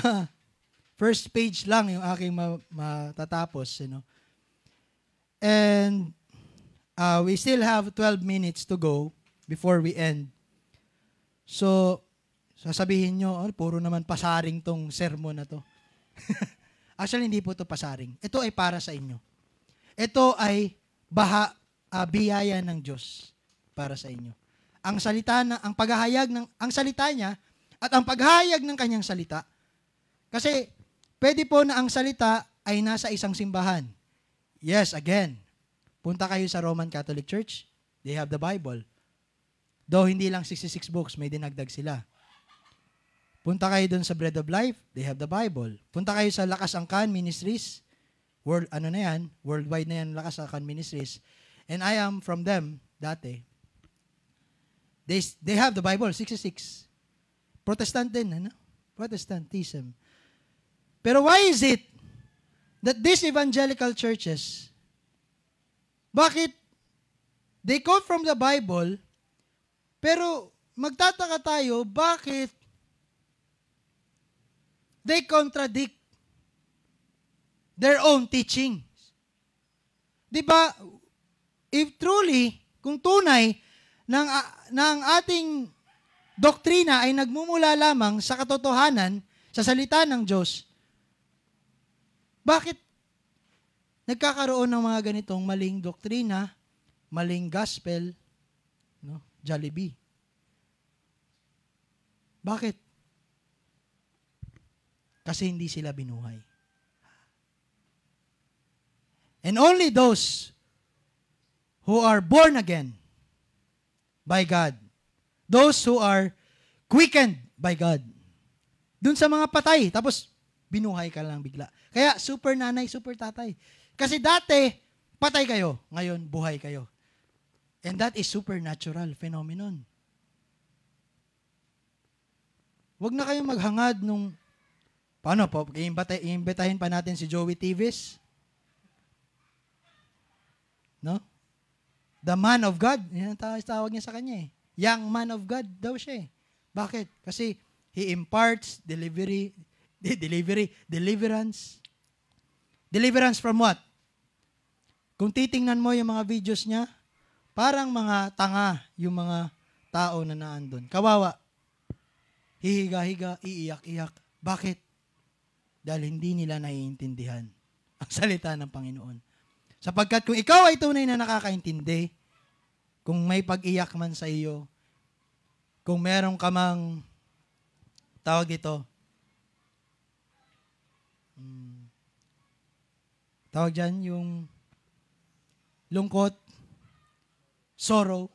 first page lang yung aking matatapos, And we still have 12 minutes to go before we end. So, sasabihin nyo, puro naman pasaring tong sermon na to. Actually, hindi po to pasaring. Ito ay para sa inyo. Ito ay biyaya ng Diyos para sa inyo. Ang salita ang salita niya at ang paghayag ng kanyang salita. Kasi pwede po na ang salita ay nasa isang simbahan. Yes, again. Punta kayo sa Roman Catholic Church, they have the Bible. Though hindi lang 66 books, may dinagdag sila. Punta kayo dun sa Bread of Life, they have the Bible. Punta kayo sa Lakas Angkan Ministries, worldwide na yan, Lakas Angkan Ministries. And I am from them, dati. They have the Bible, 66. Protestant din, Protestantism. Pero why is it that these evangelical churches, bakit they quote from the Bible, pero magtataka tayo, bakit they contradict their own teachings? Di ba, if truly, kung tunay, ng ating doktrina ay nagmumula lamang sa katotohanan, sa salita ng Diyos, bakit nagkakaroon ng mga ganitong maling doktrina, maling gospel, Jollibee? Bakit? Kasi hindi sila binuhay. And only those who are born again by God, those who are quickened by God, dun sa mga patay, tapos binuhay ka lang bigla. Kaya super nanay, super tatay. Kasi dati, patay kayo, ngayon buhay kayo. And that is supernatural phenomenon. Huwag na kayong maghangad nung, paano po, iimbitahin pa natin si Joey Tivis? No? The man of God. Yan ang tawag niya sa kanya eh. Young man of God daw siya eh. Bakit? Kasi he imparts deliverance. Deliverance from what? Kung titingnan mo yung mga videos niya, parang mga tanga yung mga tao na naandun. Kawawa. Hihiga-higa, iiyak-iyak. Bakit? Dahil hindi nila naiintindihan ang salita ng Panginoon. Sapagkat kung ikaw ay tunay na nakakaintindi, kung may pag-iyak man sa iyo, kung meron ka mang, tawag dito, tawag dyan, yung lungkot, sorrow,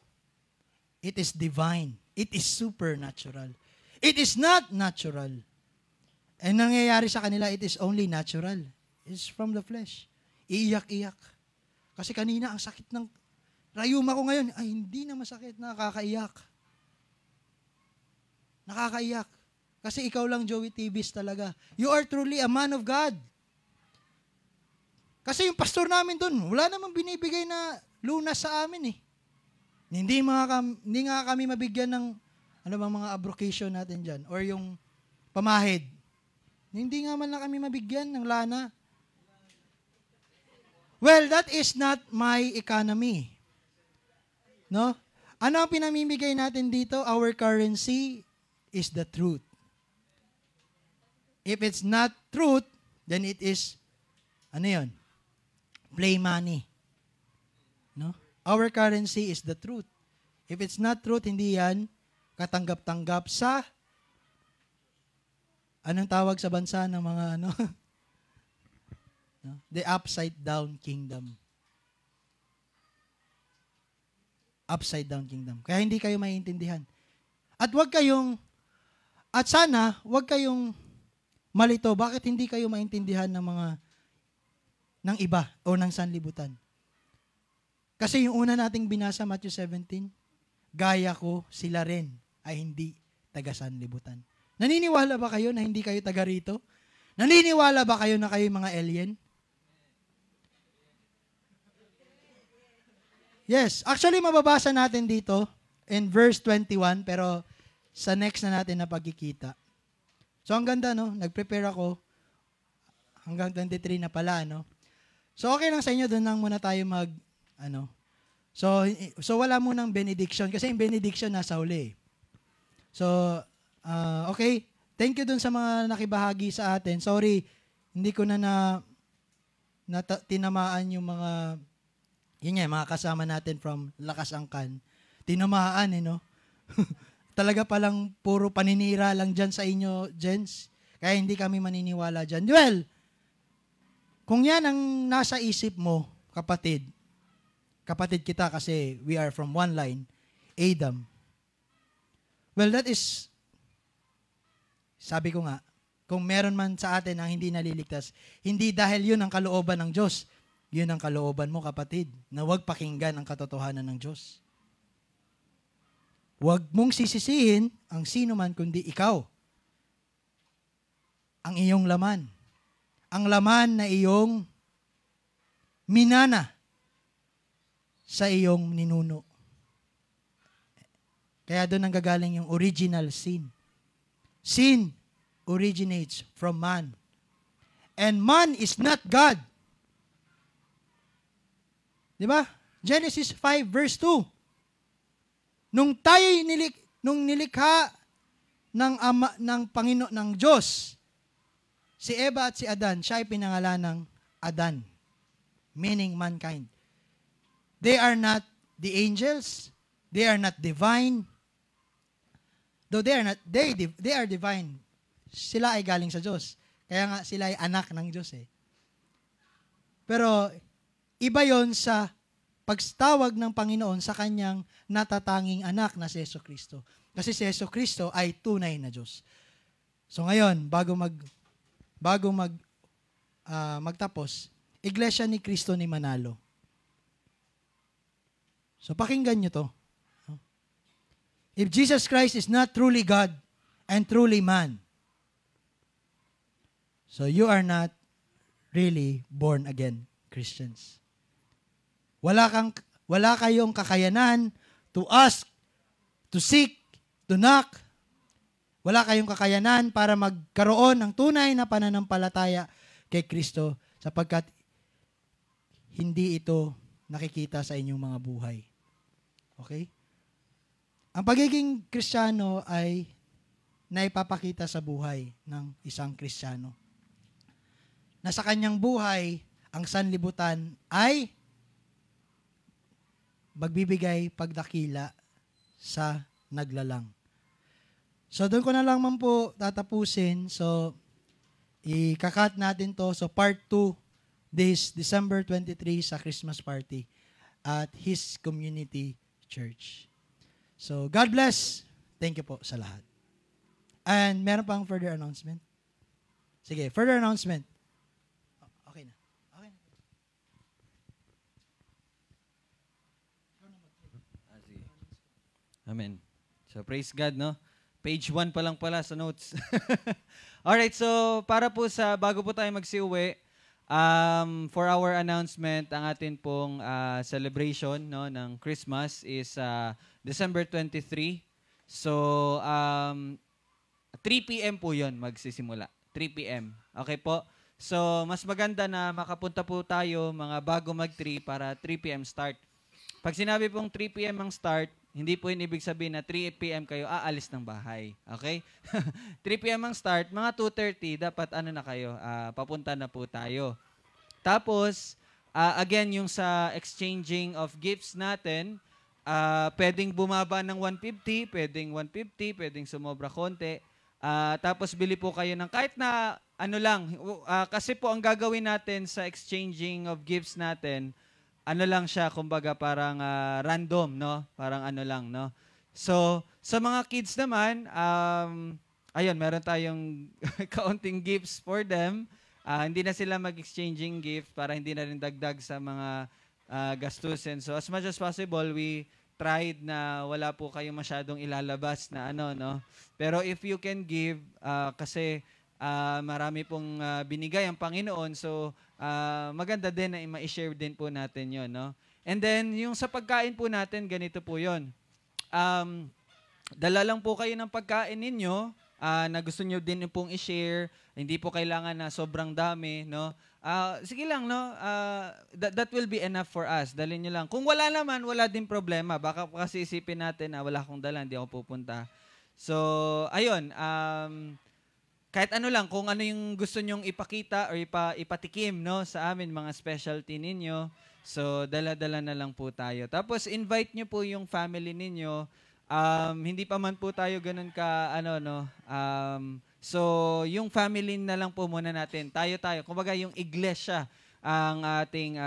it is divine. It is supernatural. It is not natural. And nangyayari sa kanila, it is only natural. It's from the flesh. Iiyak-iyak. Kasi kanina, ang sakit ng rayuma ko ngayon, ay hindi na masakit, nakakaiyak. Nakakaiyak. Kasi ikaw lang, Joey Tibis talaga. You are truly a man of God. Kasi yung pastor namin dun, wala namang binibigay na lunas sa amin eh. Hindi nga kami mabigyan ng ano bang mga abrocation natin dyan or yung pamahid. Hindi nga man lang kami mabigyan ng lana. Well, that is not my economy. No? Ano ang pinamimigay natin dito? Our currency is the truth. If it's not truth, then it is, ano yun? Play money. No? Our currency is the truth. If it's not truth, hindi yan katanggap-tanggap sa, anong tawag sa bansa ng mga, ano? No? The upside down kingdom. Upside down kingdom. Kaya hindi kayo maiintindihan. At sana, wag kayong malito. Bakit hindi kayo maintindihan ng iba o ng sanlibutan? Kasi yung una nating binasa, Matthew 17, gaya ko, sila rin ay hindi taga sanlibutan. Naniniwala ba kayo na hindi kayo taga rito? Naniniwala ba kayo na kayo mga alien? Yes. Actually, mababasa natin dito in verse 21, pero sa next na natin na pagkikita. So, ang ganda, no? Nag-prepare ako hanggang 23 na pala, no? So, okay lang sa inyo, doon lang muna tayo So, wala munang benediction, kasi yung benediction nasa huli. So, okay. Thank you doon sa mga nakibahagi sa atin. Sorry, hindi ko na tinamaan yung mga mga kasama natin from Lakas Angkan. Tinamaan, no? Talaga palang puro paninira lang dyan sa inyo, gents. Kaya hindi kami maniniwala dyan. Well, kung yan ang nasa isip mo, kapatid kita kasi we are from one line, Adam. Well, that is, sabi ko nga, kung meron man sa atin ang hindi naliligtas, hindi dahil yun ang kalooban ng Diyos. Yun ang kalooban mo, kapatid, na huwag pakinggan ang katotohanan ng Diyos. Huwag mong sisisihin ang sino man kundi ikaw. Ang iyong laman. Ang laman na iyong minana sa iyong ninuno. Kaya doon ang gagaling yung original sin. Sin originates from man. And man is not God. Di ba? Genesis 5 verse 2. Nung nilikha ng Panginoon ng Diyos, si Eva at si Adan, siya ay pinangalan ng Adan, meaning mankind. They are not the angels, they are not divine. Though they are divine. Sila ay galing sa Diyos. Kaya nga sila ay anak ng Diyos eh. Pero iba yon sa pagtawag ng Panginoon sa kanyang natatanging anak na si Jesucristo. Kasi si Jesucristo ay tunay na Diyos. So ngayon, bago magtapos, Iglesia ni Cristo ni Manalo. So pakinggan nyo to. If Jesus Christ is not truly God and truly man, so you are not really born again Christians. Wala kayong kakayanan to ask, to seek, to knock. Wala kayong kakayanan para magkaroon ng tunay na pananampalataya kay Kristo sapagkat hindi ito nakikita sa inyong mga buhay. Okay? Ang pagiging Kristiyano ay naipapakita sa buhay ng isang Kristiyano. Na sa kanyang buhay, ang sanlibutan ay magbibigay pagdakila sa naglalang. So, doon ko na lang man po tatapusin. So, ikakat natin to. So, part 2, this December 23 sa Christmas party at His Community Church. So, God bless. Thank you po sa lahat. And meron pang further announcement? Sige, further announcement. Okay na. Okay na. Amen. So, praise God, no? Page 1 pa lang pala sa notes. Alright, so para po sa, bago po tayo magsiuwi, for our announcement, ang atin pong celebration no, ng Christmas is December 23. So, 3 p.m. po yun magsisimula. 3 p.m. Okay po? So, mas maganda na makapunta po tayo mga bago mag-3 para 3 p.m. start. Pag sinabi pong 3 p.m. ang start, hindi po yun ibig sabihin na 3 p.m. kayo aalis ng bahay. Okay? 3 p.m. ang start, mga 2:30, dapat ano na kayo, papunta na po tayo. Tapos, again, yung sa exchanging of gifts natin, pwedeng bumaba ng 150, pwedeng sumobra konti. Tapos, bili po kayo ng kahit na ano lang. Kasi po, ang gagawin natin sa exchanging of gifts natin, ano lang siya, kumbaga parang random, no? Parang ano lang, no? So, sa mga kids naman, ayun, meron tayong kaunting gifts for them. Hindi na sila mag-exchanging gift para hindi na rin dagdag sa mga gastusin. So, as much as possible, we tried na wala po kayong masyadong ilalabas na ano, no? Pero if you can give, kasi marami pong binigay ang Panginoon, so maganda din na ma-share din po natin yon, no? And then, yung sa pagkain po natin, ganito po yon. Dala lang po kayo ng pagkain ninyo na gusto nyo din pong i-share. Hindi po kailangan na sobrang dami, no? Sige lang, no? That will be enough for us. Dalhin nyo lang. Kung wala naman, wala din problema. Baka kasi isipin natin na wala akong dala, hindi ako pupunta. So, ayun. Kahit ano lang, kung ano yung gusto nyong ipakita or ipatikim, no, sa amin, mga specialty ninyo. So, dala-dala na lang po tayo. Tapos, invite nyo po yung family ninyo. Hindi pa man po tayo ganun ka, ano, no. So, yung family na lang po muna natin. Tayo. Kumbaga, yung iglesia ang ating,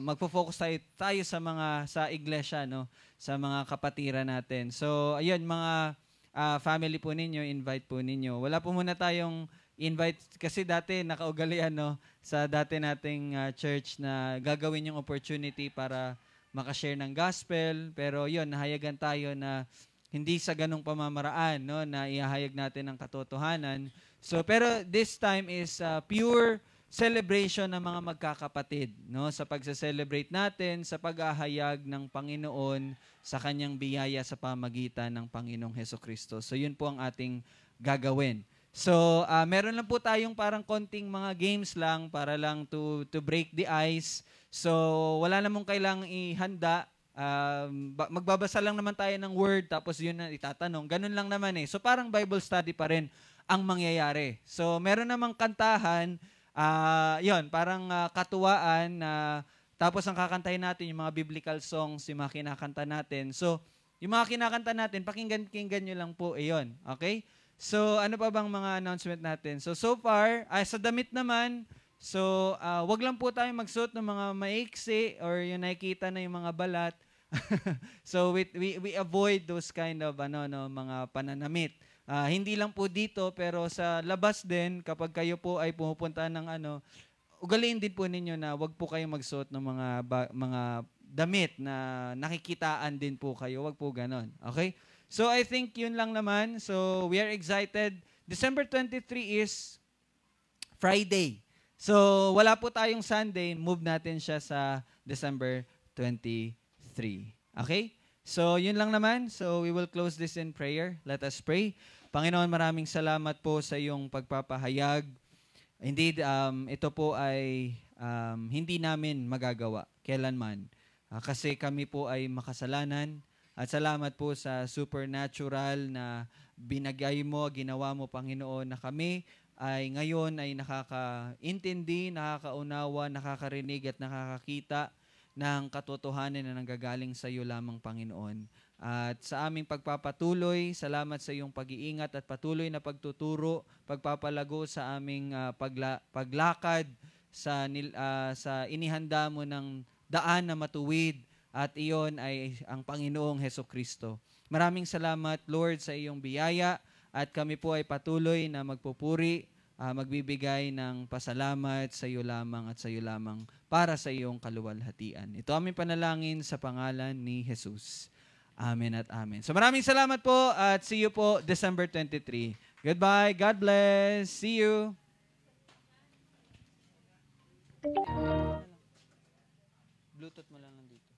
magpo-focus tayo sa iglesia, no, sa mga kapatiran natin. So, ayun, mga family po ninyo, invite po ninyo. Wala po muna tayong invite kasi dati nakaugalian, no, sa dati nating church na gagawin yung opportunity para makashare ng gospel. Pero yun, nahayagan tayo na hindi sa ganong pamamaraan, no, na ihahayag natin ang katotohanan. So, pero this time is pure celebration ng mga magkakapatid, no, sa pagse-celebrate natin, sa paghahayag ng Panginoon sa kanyang biyaya sa pamagitan ng Panginoong Hesukristo. So, yun po ang ating gagawin. So, meron lang po tayong parang konting mga games lang para lang to break the ice. So, wala namang kailangang ihanda. Magbabasa lang naman tayo ng word, tapos yun na itatanong. Ganun lang naman eh. So, parang Bible study pa rin ang mangyayari. So, meron namang kantahan, yun, parang katuwaan na tapos ang kakantahin natin, yung mga biblical songs, yung mga kinakanta natin. So, yung mga kinakanta natin, pakinggan nyo lang po, yun. Okay? So, ano pa bang mga announcement natin? So far, sa damit naman, so, wag lang po tayo magsuot ng mga maiksi or yung nakikita na yung mga balat. So, we avoid those kind of mga pananamit. Hindi lang po dito, pero sa labas din, kapag kayo po ay pumupunta ng ugaliin din po ninyo na wag po kayong magsuot ng mga damit na nakikitaan din po kayo. Wag po ganon. Okay? So I think yun lang naman. So we are excited. December 23 is Friday. So wala po tayong Sunday. Move natin siya sa December 23. Okay? So yun lang naman. So we will close this in prayer. Let us pray. Panginoon, maraming salamat po sa iyong pagpapahayag. Indeed, ito po ay hindi namin magagawa kailanman. Kasi kami po ay makasalanan. At salamat po sa supernatural na binagay mo, ginawa mo, Panginoon, na kami ay ngayon ay nakakaintindi, nakakaunawa, nakakarinig at nakakakita ng katotohanan na nanggagaling sa iyo lamang, Panginoon. At sa aming pagpapatuloy, salamat sa iyong pag-iingat at patuloy na pagtuturo, pagpapalago sa aming paglakad sa inihanda mo ng daan na matuwid, at iyon ay ang Panginoong Hesukristo. Maraming salamat, Lord, sa iyong biyaya, at kami po ay patuloy na magpupuri, magbibigay ng pasalamat sa iyo lamang at sa iyo lamang para sa iyong kaluwalhatian. Ito aming panalangin sa pangalan ni Jesus. Amen at amen. So maraming salamat po at see you po December 23. Goodbye. God bless. See you. Bluetooth mo lang nandito.